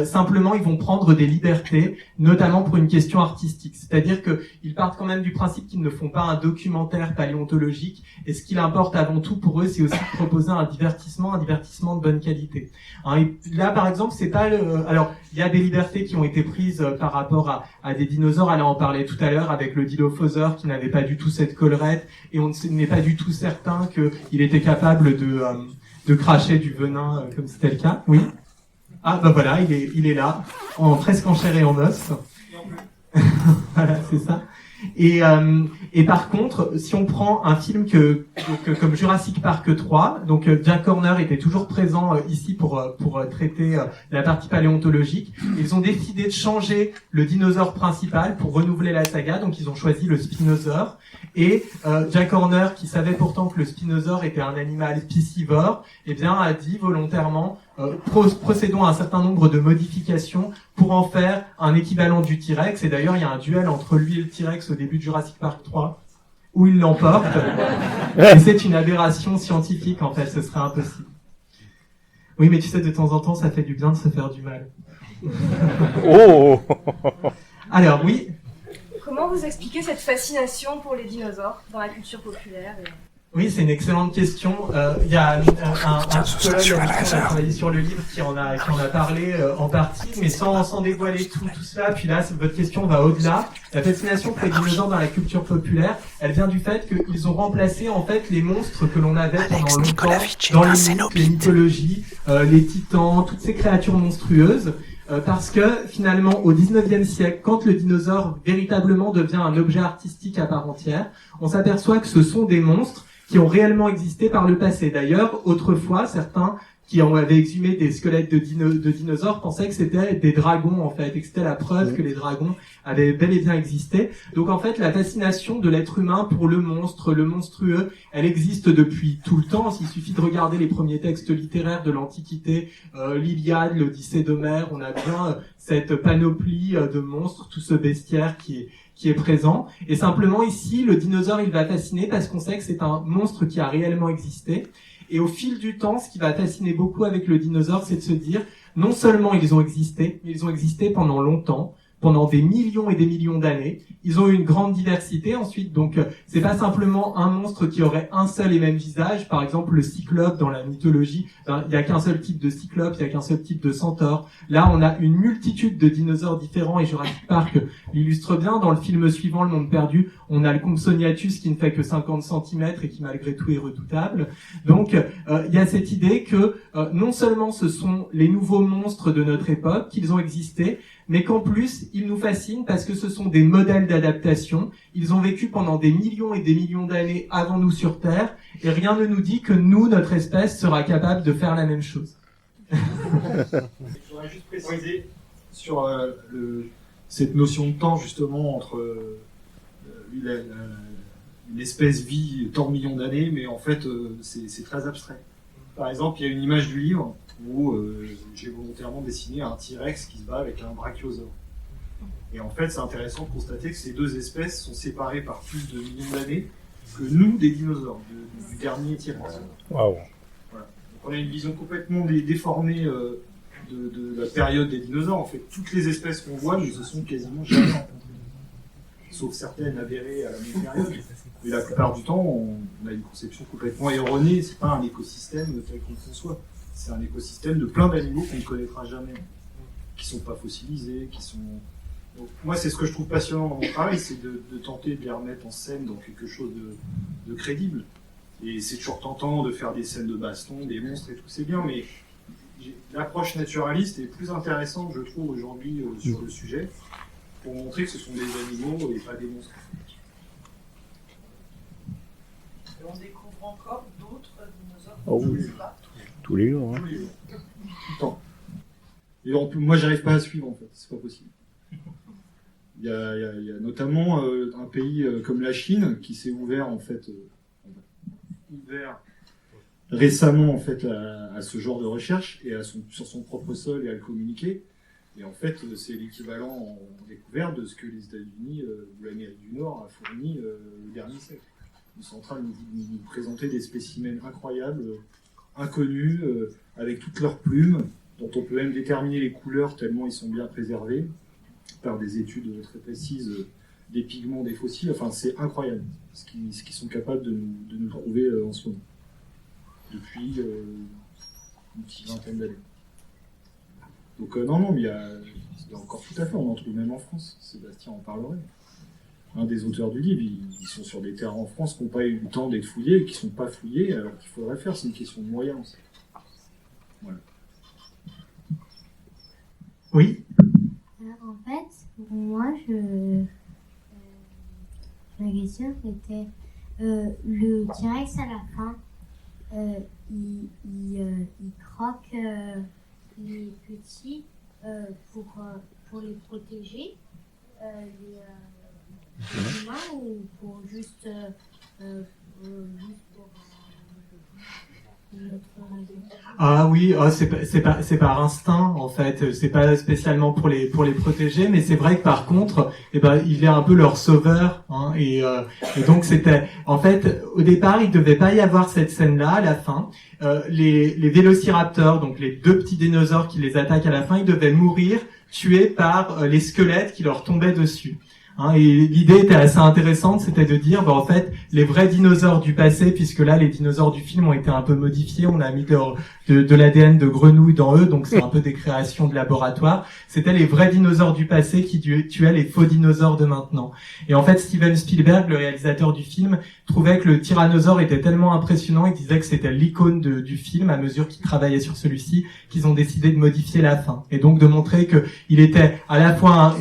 Simplement, ils vont prendre des libertés, notamment pour une question artistique. C'est-à-dire qu'ils partent quand même du principe qu'ils ne font pas un documentaire paléontologique, et ce qu'il importe avant tout pour eux, c'est aussi de proposer un divertissement de bonne qualité. Hein, et là, par exemple, c'est pas alors, il y a des libertés qui ont été prises par rapport à des dinosaures. Elle en parlait tout à l'heure avec le Dilophosaure qui n'avait pas du tout cette collerette, et on n'est pas du tout certain qu'il était capable de cracher du venin comme c'était le cas. Oui. Ah bah voilà, il est là, presque en chair et en os. Voilà, c'est ça. Et par contre, si on prend un film comme Jurassic Park 3, donc Jack Horner était toujours présent ici pour traiter la partie paléontologique. Ils ont décidé de changer le dinosaure principal pour renouveler la saga, donc ils ont choisi le spinosaure. Et Jack Horner, qui savait pourtant que le spinosaure était un animal piscivore, eh bien a dit volontairement procédons à un certain nombre de modifications pour en faire un équivalent du T-Rex. Et d'ailleurs, il y a un duel entre lui et le T-Rex au début de Jurassic Park 3, où il l'emporte. Et c'est une aberration scientifique, en fait, ce serait impossible. Oui, mais tu sais, de temps en temps, ça fait du bien de se faire du mal. Oh. Alors, oui. Comment vous expliquez cette fascination pour les dinosaures dans la culture populaire Oui, c'est une excellente question. Il y a un psychologue qui a travaillé sur le livre qui en a parlé en partie, mais sans dévoiler tout cela. Puis là, votre question va au-delà. La fascination pour les dinosaures dans la culture populaire, elle vient du fait qu'ils ont remplacé en fait les monstres que l'on avait pendant longtemps dans les mythologies, les titans, toutes ces créatures monstrueuses. Parce que finalement, au 19e siècle, quand le dinosaure véritablement devient un objet artistique à part entière, on s'aperçoit que ce sont des monstres qui ont réellement existé par le passé. D'ailleurs, autrefois, certains qui avaient exhumé des squelettes de dinosaures pensaient que c'était des dragons en fait, et que c'était la preuve que les dragons avaient bel et bien existé. Donc en fait, la fascination de l'être humain pour le monstre, le monstrueux, elle existe depuis tout le temps. Il suffit de regarder les premiers textes littéraires de l'Antiquité, l'Iliade, l'Odyssée d'Homère, on a bien cette panoplie de monstres, tout ce bestiaire qui est présent. Et simplement ici, le dinosaure, il va fasciner parce qu'on sait que c'est un monstre qui a réellement existé. Et au fil du temps, ce qui va fasciner beaucoup avec le dinosaure, c'est de se dire, non seulement ils ont existé, mais ils ont existé pendant longtemps, pendant des millions et des millions d'années. Ils ont eu une grande diversité ensuite, donc c'est pas simplement un monstre qui aurait un seul et même visage. Par exemple, le cyclope dans la mythologie, il y a qu'un seul type de cyclope, il y a qu'un seul type de centaure. Là, on a une multitude de dinosaures différents et Jurassic Park l'illustre bien. Dans le film suivant, Le Monde Perdu, on a le Compsognathus qui ne fait que 50 cm et qui malgré tout est redoutable. Donc, il y a cette idée que non seulement ce sont les nouveaux monstres de notre époque, qu'ils ont existé, mais qu'en plus, ils nous fascinent parce que ce sont des modèles d'adaptation. Ils ont vécu pendant des millions et des millions d'années avant nous sur Terre, et rien ne nous dit que nous, notre espèce, sera capable de faire la même chose. Je voudrais juste préciser sur cette notion de temps, justement, entre une espèce vit tant de millions d'années, mais en fait, c'est très abstrait. Par exemple, il y a une image du livre où j'ai volontairement dessiné un T-Rex qui se bat avec un brachiosaure. Et en fait, c'est intéressant de constater que ces deux espèces sont séparées par plus de millions d'années que nous, des dinosaures, du dernier T-Rex. Waouh. Voilà. Donc on a une vision complètement déformée de la période des dinosaures. En fait, toutes les espèces qu'on voit ne se sont quasiment jamais rencontrées. Sauf certaines avérées à la même période. Mais la plupart du temps, on a une conception complètement erronée. C'est pas un écosystème tel qu'on le conçoit. C'est un écosystème de plein d'animaux qu'on ne connaîtra jamais, qui sont pas fossilisés, qui sont... Donc, moi, c'est ce que je trouve passionnant dans mon travail, c'est de tenter de les remettre en scène dans quelque chose de crédible. Et c'est toujours tentant de faire des scènes de baston, des monstres et tout, c'est bien, mais l'approche naturaliste est plus intéressante, je trouve, aujourd'hui sur le sujet, pour montrer que ce sont des animaux et pas des monstres. Et on découvre encore d'autres dinosaures. Oh oui. Tous les jours. Hein. Tous les jours. Tout le temps. Et moi, j'arrive pas à suivre, en fait. C'est pas possible. Il y a notamment un pays comme la Chine qui s'est ouvert, en fait, récemment, en fait, à ce genre de recherche et sur son propre sol et à le communiquer. Et en fait, c'est l'équivalent en découverte de ce que les États-Unis ou l'Amérique du Nord a fourni le dernier siècle. Ils sont en train de nous présenter des spécimens incroyables, inconnus, avec toutes leurs plumes, dont on peut même déterminer les couleurs tellement ils sont bien préservés par des études très précises des pigments des fossiles. Enfin, c'est incroyable ce qu'ils sont capables de nous trouver en ce moment, depuis une petite vingtaine d'années. Donc non, mais il y a encore tout à fait, on en trouve même en France. Sébastien en parlerait. Un des auteurs du livre, ils sont sur des terrains en France qui n'ont pas eu le temps d'être fouillés et qui ne sont pas fouillés alors qu'il faudrait faire. C'est une question de moyens aussi. Voilà. Oui. Alors en fait, pour moi, ma question c'était le T-Rex à la fin, il croque les petits pour les protéger, les humains, ou pour juste pour Ah oui, c'est par instinct en fait, c'est pas spécialement pour les protéger, mais c'est vrai que par contre, il est un peu leur sauveur, hein, et donc c'était, en fait, au départ, il devait pas y avoir cette scène-là à la fin. Les vélociraptors, donc les deux petits dinosaures qui les attaquent à la fin, ils devaient mourir tués par les squelettes qui leur tombaient dessus. Hein, et l'idée était assez intéressante, c'était de dire, en fait, les vrais dinosaures du passé, puisque là, les dinosaures du film ont été un peu modifiés, on a mis de l'ADN de grenouille dans eux, donc c'est un peu des créations de laboratoire. C'était les vrais dinosaures du passé qui tuaient les faux dinosaures de maintenant. Et en fait, Steven Spielberg, le réalisateur du film, trouvait que le tyrannosaure était tellement impressionnant, il disait que c'était l'icône du film, à mesure qu'il travaillait sur celui-ci, qu'ils ont décidé de modifier la fin. Et donc de montrer que il était à la fois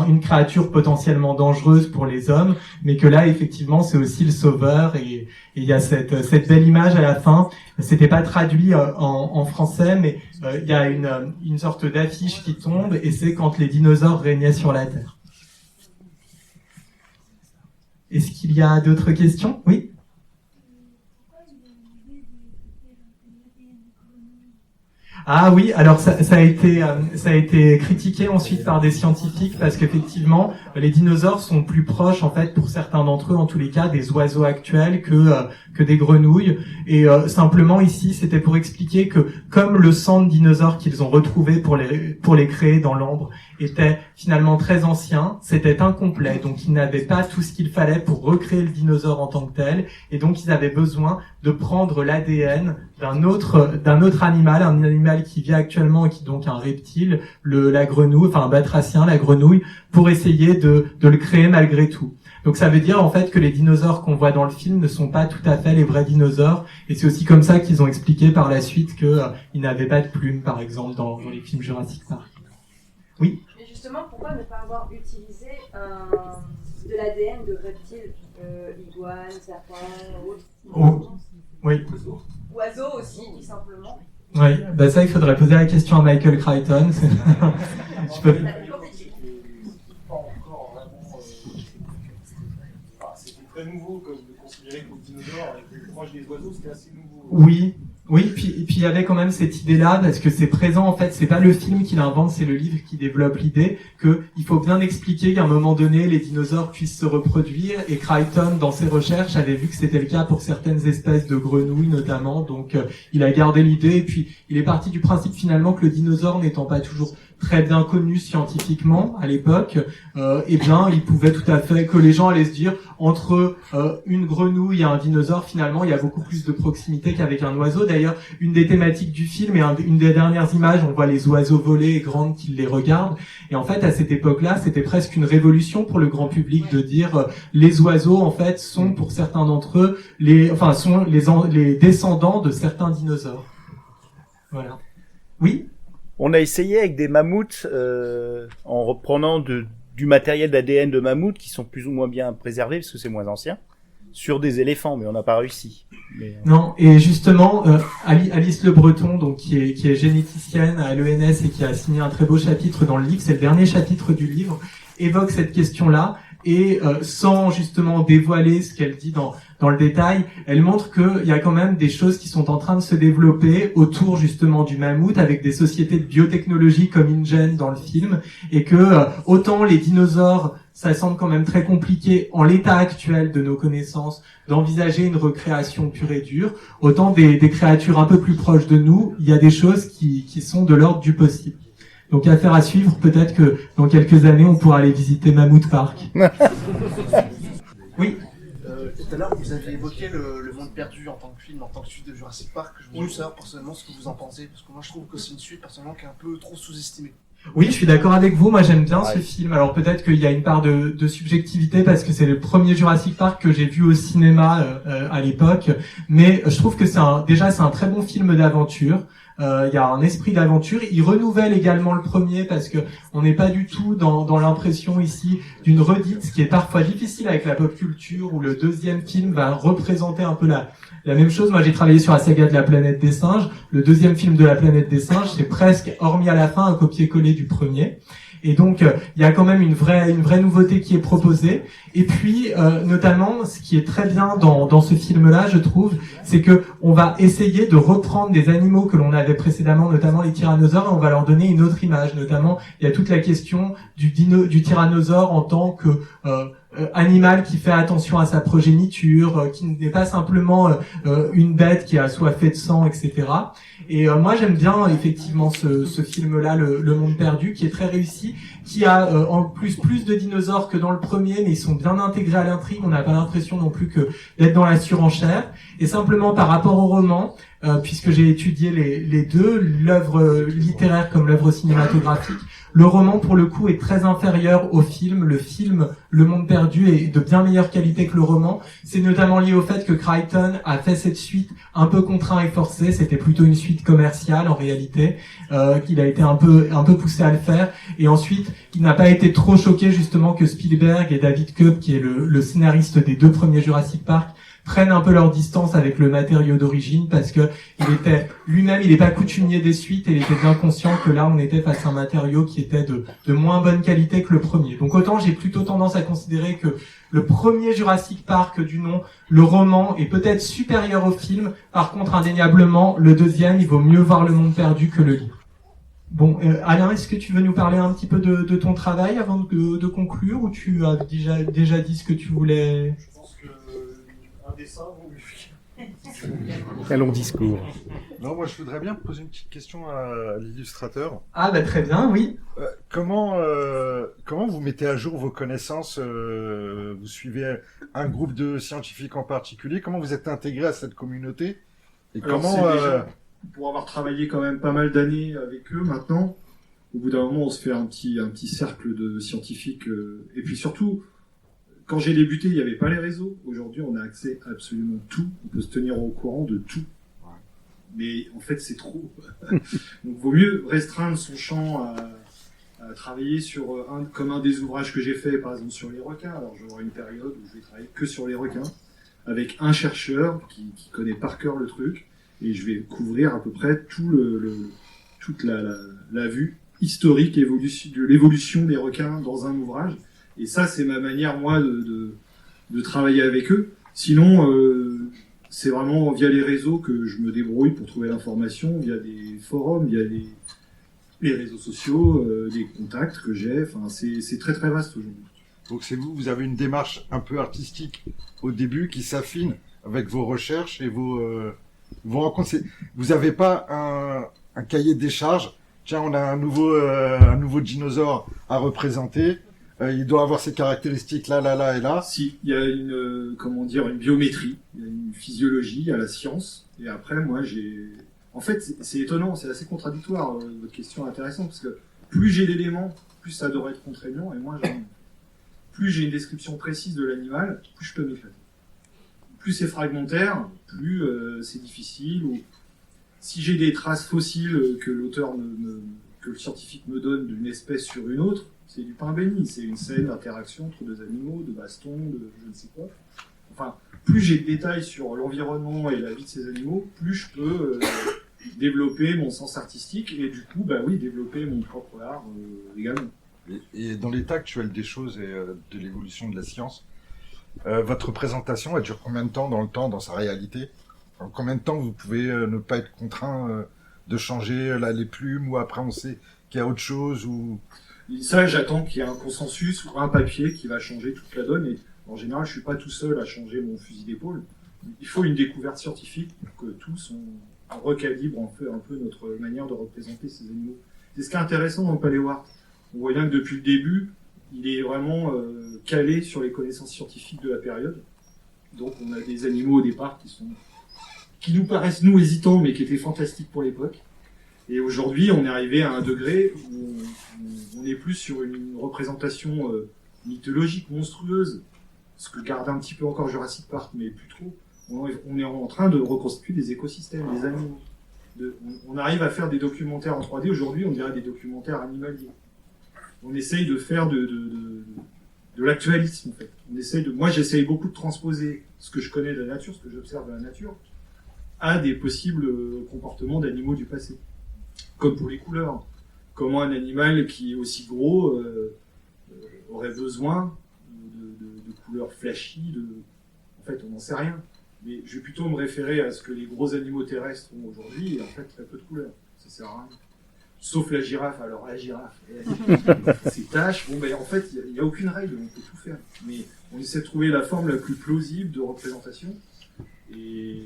une créature potentiellement potentiellement dangereuse pour les hommes, mais que là, effectivement, c'est aussi le sauveur, et il y a cette belle image à la fin. C'était pas traduit en français, mais il y a une sorte d'affiche qui tombe, et c'est quand les dinosaures régnaient sur la Terre. Est-ce qu'il y a d'autres questions? Oui? Ah oui, alors ça a été critiqué ensuite par des scientifiques parce qu'effectivement les dinosaures sont plus proches en fait pour certains d'entre eux en tous les cas des oiseaux actuels que des grenouilles, et simplement ici c'était pour expliquer que comme le sang de dinosaures qu'ils ont retrouvé pour les créer dans l'ambre était finalement très ancien, c'était incomplet, donc ils n'avaient pas tout ce qu'il fallait pour recréer le dinosaure en tant que tel, et donc ils avaient besoin de prendre l'ADN d'un autre animal, un animal qui vit actuellement et qui est donc un reptile, la grenouille, enfin un batracien, la grenouille, pour essayer de le créer malgré tout. Donc ça veut dire en fait que les dinosaures qu'on voit dans le film ne sont pas tout à fait les vrais dinosaures, et c'est aussi comme ça qu'ils ont expliqué par la suite qu'ils n'avaient pas de plumes, par exemple, dans les films Jurassic Park. Oui. Mais justement, pourquoi ne pas avoir utilisé de l'ADN de reptiles, iguanes, serpents, autres? Oh. Oui. Oiseaux aussi, tout simplement. Oui, ça il faudrait poser la question à Michael Crichton. Je peux... C'était très nouveau de considérer que les dinosaures étaient proches des oiseaux, c'était assez nouveau. Oui, puis il y avait quand même cette idée-là, parce que c'est présent, en fait, c'est pas le film qui l'invente, c'est le livre qui développe l'idée que il faut bien expliquer qu'à un moment donné, les dinosaures puissent se reproduire, et Crichton, dans ses recherches, avait vu que c'était le cas pour certaines espèces de grenouilles, notamment, donc il a gardé l'idée, et puis il est parti du principe, finalement, que le dinosaure n'étant pas toujours très bien connu scientifiquement à l'époque, eh bien, il pouvait tout à fait, que les gens allaient se dire, entre une grenouille et un dinosaure, finalement, il y a beaucoup plus de proximité qu'avec un oiseau. D'ailleurs, une des thématiques du film et une des dernières images, on voit les oiseaux voler et grandes qui les regardent. Et en fait, à cette époque-là, c'était presque une révolution pour le grand public de dire les oiseaux, en fait, sont pour certains d'entre eux sont les descendants de certains dinosaures. Voilà. Oui. On a essayé avec des mammouths, en reprenant du matériel d'ADN de mammouths qui sont plus ou moins bien préservés parce que c'est moins ancien, sur des éléphants, mais on n'a pas réussi. Non, et justement, Alice Le Breton, donc qui est généticienne à l'ENS et qui a signé un très beau chapitre dans le livre, c'est le dernier chapitre du livre, évoque cette question-là, et sans justement dévoiler ce qu'elle dit dans le détail, elle montre qu'il y a quand même des choses qui sont en train de se développer autour justement du mammouth, avec des sociétés de biotechnologie comme InGen dans le film, et que autant les dinosaures, ça semble quand même très compliqué en l'état actuel de nos connaissances d'envisager une recréation pure et dure, autant des créatures un peu plus proches de nous, il y a des choses qui sont de l'ordre du possible. Donc affaire à suivre, peut-être que dans quelques années on pourra aller visiter Mammoth Park. Oui. Tout à l'heure, vous avez évoqué le monde perdu en tant que film, en tant que suite de Jurassic Park. Je voulais savoir personnellement ce que vous en pensez, parce que moi je trouve que c'est une suite personnellement qui est un peu trop sous-estimée. Oui, je suis d'accord avec vous. Moi, j'aime bien ce film. Alors peut-être qu'il y a une part de subjectivité parce que c'est le premier Jurassic Park que j'ai vu au cinéma à l'époque. Mais je trouve que c'est un très bon film d'aventure. Il y a un esprit d'aventure. Il renouvelle également le premier parce que on n'est pas du tout dans l'impression ici d'une redite, ce qui est parfois difficile avec la pop culture où le deuxième film va représenter un peu la même chose. Moi, j'ai travaillé sur la saga de la planète des singes. Le deuxième film de la planète des singes, c'est presque, hormis à la fin, un copier-coller du premier. Et donc, il y a quand même une vraie nouveauté qui est proposée. Et puis, notamment, ce qui est très bien dans ce film-là, je trouve, c'est que on va essayer de reprendre des animaux que l'on avait précédemment, notamment les tyrannosaures, et on va leur donner une autre image. Notamment, il y a toute la question du tyrannosaure en tant que animal qui fait attention à sa progéniture, qui n'est pas simplement une bête qui a assoiffé de sang, etc. Et moi j'aime bien effectivement ce film-là, le Monde Perdu, qui est très réussi, qui a en plus de dinosaures que dans le premier, mais ils sont bien intégrés à l'intrigue. On n'a pas l'impression non plus que d'être dans la surenchère. Et simplement par rapport au roman, puisque j'ai étudié les deux, l'œuvre littéraire comme l'œuvre cinématographique, Le roman, pour le coup, est très inférieur au film. Le film, Le Monde Perdu, est de bien meilleure qualité que le roman. C'est notamment lié au fait que Crichton a fait cette suite un peu contraint et forcé. C'était plutôt une suite commerciale, en réalité, qu'il a été un peu poussé à le faire. Et ensuite, il n'a pas été trop choqué, justement, que Spielberg et David Koepp, qui est le scénariste des 2 premiers Jurassic Park, prennent un peu leur distance avec le matériau d'origine, parce que il était lui-même, il n'est pas coutumier des suites, et il était bien conscient que là on était face à un matériau qui était de moins bonne qualité que le premier. Donc autant j'ai plutôt tendance à considérer que le premier Jurassic Park du nom, le roman, est peut-être supérieur au film. Par contre, indéniablement, le deuxième, il vaut mieux voir Le Monde Perdu que le livre. Bon, Alain, est-ce que tu veux nous parler un petit peu de ton travail avant de conclure, ou tu as déjà dit ce que tu voulais? Je pense que un dessin vaut mieux. Un long discours. Non, moi je voudrais bien poser une petite question à l'illustrateur. Ah bah très bien, oui. Comment vous mettez à jour vos connaissances vous suivez un groupe de scientifiques en particulier? Comment vous êtes intégré à cette communauté? Et Alors, comment c'est déjà, pour avoir travaillé quand même pas mal d'années avec eux maintenant, au bout d'un moment on se fait un petit cercle de scientifiques. Et puis surtout, quand j'ai débuté, il n'y avait pas les réseaux. Aujourd'hui, on a accès à absolument tout. On peut se tenir au courant de tout. Mais en fait, c'est trop. Donc, vaut mieux restreindre son champ à travailler sur comme un des ouvrages que j'ai fait, par exemple, sur les requins. Alors, j'aurai une période où je vais travailler que sur les requins, avec un chercheur qui connaît par cœur le truc, et je vais couvrir à peu près toute la vue historique de l'évolution des requins dans un ouvrage. Et ça, c'est ma manière, moi, de travailler avec eux. Sinon, c'est vraiment via les réseaux que je me débrouille pour trouver l'information, via des forums, via les réseaux sociaux, des contacts que j'ai. Enfin, c'est très très vaste aujourd'hui. Donc c'est vous avez une démarche un peu artistique au début qui s'affine avec vos recherches et vos rencontres. Vous n'avez pas un cahier des charges. Tiens, on a un nouveau dinosaure à représenter. Il doit avoir ces caractéristiques là et là. Si, il y a une biométrie, il y a une physiologie, il y a la science. Et après, moi, en fait, c'est étonnant, c'est assez contradictoire, votre question est intéressante, parce que plus j'ai d'éléments, plus ça devrait être contraignant, et moins j'en ai. Plus j'ai une description précise de l'animal, plus je peux m'éclater. Plus c'est fragmentaire, plus c'est difficile, ou si j'ai des traces fossiles que que le scientifique me donne d'une espèce sur une autre, c'est du pain béni, c'est une scène d'interaction entre deux animaux, de baston, de je ne sais quoi. Enfin, plus j'ai de détails sur l'environnement et la vie de ces animaux, plus je peux développer mon sens artistique et du coup, développer mon propre art également. Et dans l'état actuel des choses et de l'évolution de la science, votre présentation, elle dure combien de temps dans sa réalité? En combien de temps vous pouvez ne pas être contraint de changer les plumes, ou après on sait qu'il y a autre chose, ou... Ça, j'attends qu'il y ait un consensus ou un papier qui va changer toute la donne. Et en général, je suis pas tout seul à changer mon fusil d'épaule. Il faut une découverte scientifique pour que tous on recalibre un peu notre manière de représenter ces animaux. C'est ce qui est intéressant dans le paléoart. On voit bien que depuis le début, il est vraiment calé sur les connaissances scientifiques de la période. Donc on a des animaux au départ qui nous paraissent hésitants, mais qui étaient fantastiques pour l'époque. Et aujourd'hui, on est arrivé à un degré où on est plus sur une représentation mythologique, monstrueuse, ce que garde un petit peu encore Jurassic Park, mais plus trop. On est en train de reconstituer des écosystèmes, des animaux. On arrive à faire des documentaires en 3D. Aujourd'hui, on dirait des documentaires animaliers. On essaye de faire de l'actualisme, en fait. Moi, j'essaye beaucoup de transposer ce que je connais de la nature, ce que j'observe de la nature, à des possibles comportements d'animaux du passé. Comme pour les couleurs. Comment un animal qui est aussi gros aurait besoin de couleurs flashy, en fait, on n'en sait rien. Mais je vais plutôt me référer à ce que les gros animaux terrestres ont aujourd'hui, et en fait, très peu de couleurs. Ça sert à rien. Sauf la girafe. Alors, la girafe, ses taches, en fait, il n'y a aucune règle, on peut tout faire. Mais on essaie de trouver la forme la plus plausible de représentation. Et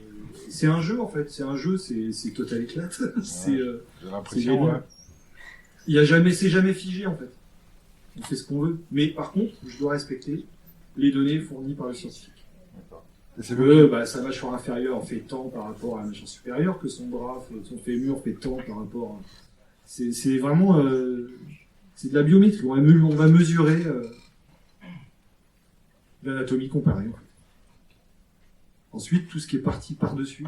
c'est un jeu, en fait. C'est un jeu, c'est total éclate. J'ai l'impression, ouais. C'est jamais figé, en fait. On fait ce qu'on veut. Mais par contre, je dois respecter les données fournies par le scientifique. Sa mâchoire inférieure fait tant par rapport à la mâchoire supérieure, que son bras, son fémur fait tant par rapport à... C'est vraiment... C'est de la biométrie. On va mesurer l'anatomie comparée. En fait. Ensuite, tout ce qui est parti par-dessus,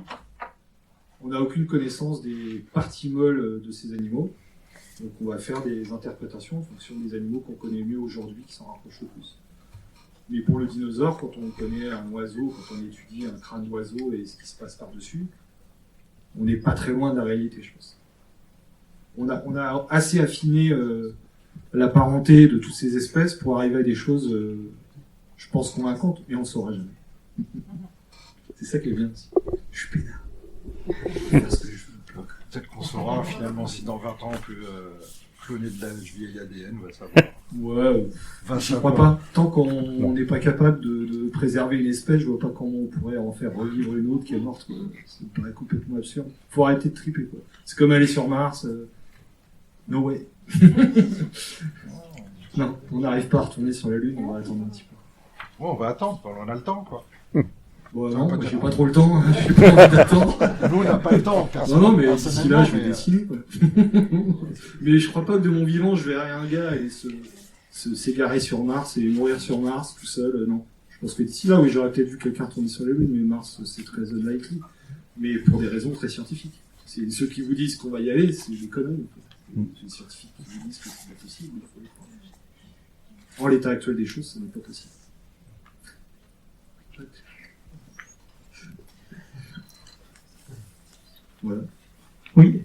on n'a aucune connaissance des parties molles de ces animaux. Donc on va faire des interprétations en fonction des animaux qu'on connaît mieux aujourd'hui, qui s'en rapprochent le plus. Mais pour le dinosaure, quand on connaît un oiseau, quand on étudie un crâne d'oiseau et ce qui se passe par-dessus, on n'est pas très loin de la réalité, je pense. On a assez affiné la parenté de toutes ces espèces pour arriver à des choses, je pense, convaincantes, mais on ne saura jamais. C'est ça qui est bien aussi. Je suis pénard. Peut-être qu'on saura finalement si dans 20 ans on peut cloner de la vieille ADN, on va savoir. Ouais, je crois pas. Tant qu'on n'est pas capable de préserver une espèce, je vois pas comment on pourrait en faire revivre une autre qui est morte. Quoi. Ça me paraît complètement absurde. Faut arrêter de triper, quoi. C'est comme aller sur Mars. No way. Non, on n'arrive pas à retourner sur la Lune, on va attendre un petit peu. Bon, on va attendre, on a le temps, quoi. Bon, non, moi, j'ai pas trop le temps, j'ai pas envie d'attendre. Nous, on n'a pas le temps, Non, mais d'ici là, je vais dessiner, quoi. Mais je crois pas que de mon vivant, je verrai un gars et s'égarer sur Mars et mourir sur Mars tout seul, non. Je pense que d'ici là, oui, j'aurais peut-être vu quelqu'un tourner sur la Lune, mais Mars, c'est très unlikely. Mais pour des raisons très scientifiques. C'est ceux qui vous disent qu'on va y aller, c'est des conneries. C'est les scientifiques qui vous disent que c'est pas possible, il faut les croire. En l'état actuel des choses, ça n'est pas possible. Voilà. Oui.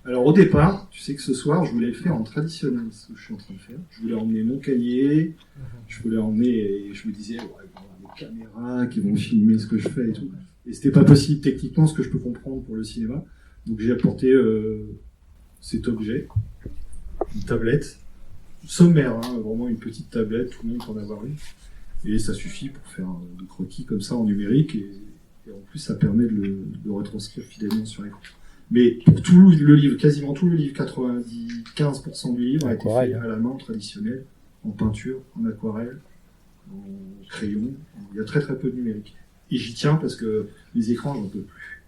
Alors au départ, tu sais que ce soir, je voulais le faire en traditionnel, ce que je suis en train de faire. Je voulais emmener mon cahier, je voulais emmener, et je me disais, ouais, il va y avoir des caméras qui vont filmer ce que je fais et tout. Et c'était pas possible techniquement, ce que je peux comprendre pour le cinéma. Donc j'ai apporté cet objet, une tablette, sommaire, hein, vraiment une petite tablette, tout le monde peut en avoir une. Et ça suffit pour faire des croquis comme ça en numérique, et en plus ça permet de le retranscrire fidèlement sur l'écran. Mais pour tout le livre, quasiment tout le livre, 95% du livre a été fait à la main traditionnelle, en peinture, en aquarelle, en crayon. Il y a très très peu de numérique. Et j'y tiens parce que les écrans, j'en peux plus.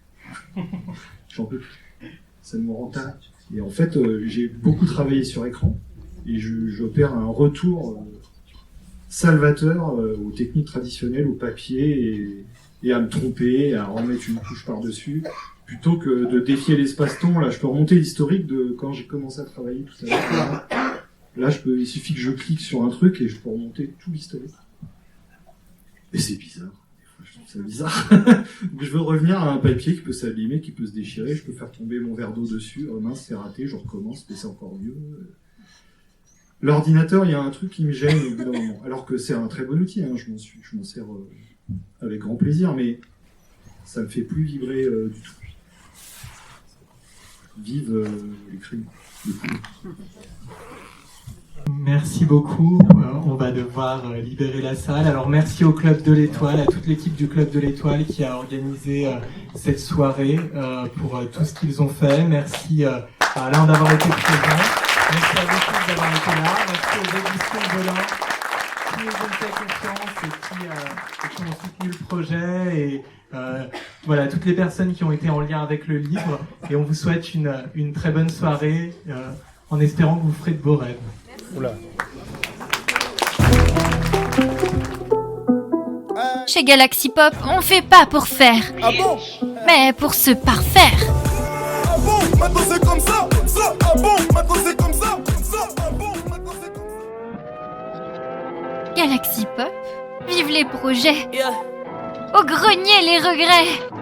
J'en peux plus. Ça me rend taré. Et en fait, j'ai beaucoup travaillé sur écran, et j'opère un retour salvateur aux techniques traditionnelles, au papier, et à me tromper, à remettre une couche par-dessus. Plutôt que de défier l'espace-temps, là, je peux remonter l'historique de quand j'ai commencé à travailler tout à l'heure. Là, il suffit que je clique sur un truc et je peux remonter tout l'historique. Et c'est bizarre. Des fois, je trouve ça bizarre. Donc, je veux revenir à un papier qui peut s'abîmer, qui peut se déchirer. Je peux faire tomber mon verre d'eau dessus. Oh mince, c'est raté, je recommence, mais c'est encore mieux. L'ordinateur, il y a un truc qui me gêne au bout d'un moment. Alors que c'est un très bon outil, hein. Je m'en sers avec grand plaisir, mais ça me fait plus vibrer du tout. Vive les crimes. Merci beaucoup. On va devoir libérer la salle. Alors merci au Club de l'Étoile, à toute l'équipe du Club de l'Étoile qui a organisé cette soirée pour tout ce qu'ils ont fait. Merci à Alain d'avoir été présent. Merci à vous tous d'avoir été là. Merci aux éditions de Belin qui nous ont fait confiance et qui ont soutenu le projet. Et voilà, toutes les personnes qui ont été en lien avec le livre. Et on vous souhaite une très bonne soirée en espérant que vous ferez de beaux rêves. Oula. Chez Galaxy Pop, on fait pas pour faire, mais pour se parfaire. Ah bon, maintenant c'est comme ça, ah bon, maintenant c'est comme ça, ah bon, maintenant c'est comme ça. Galaxy Pop, vive les projets, au grenier les regrets.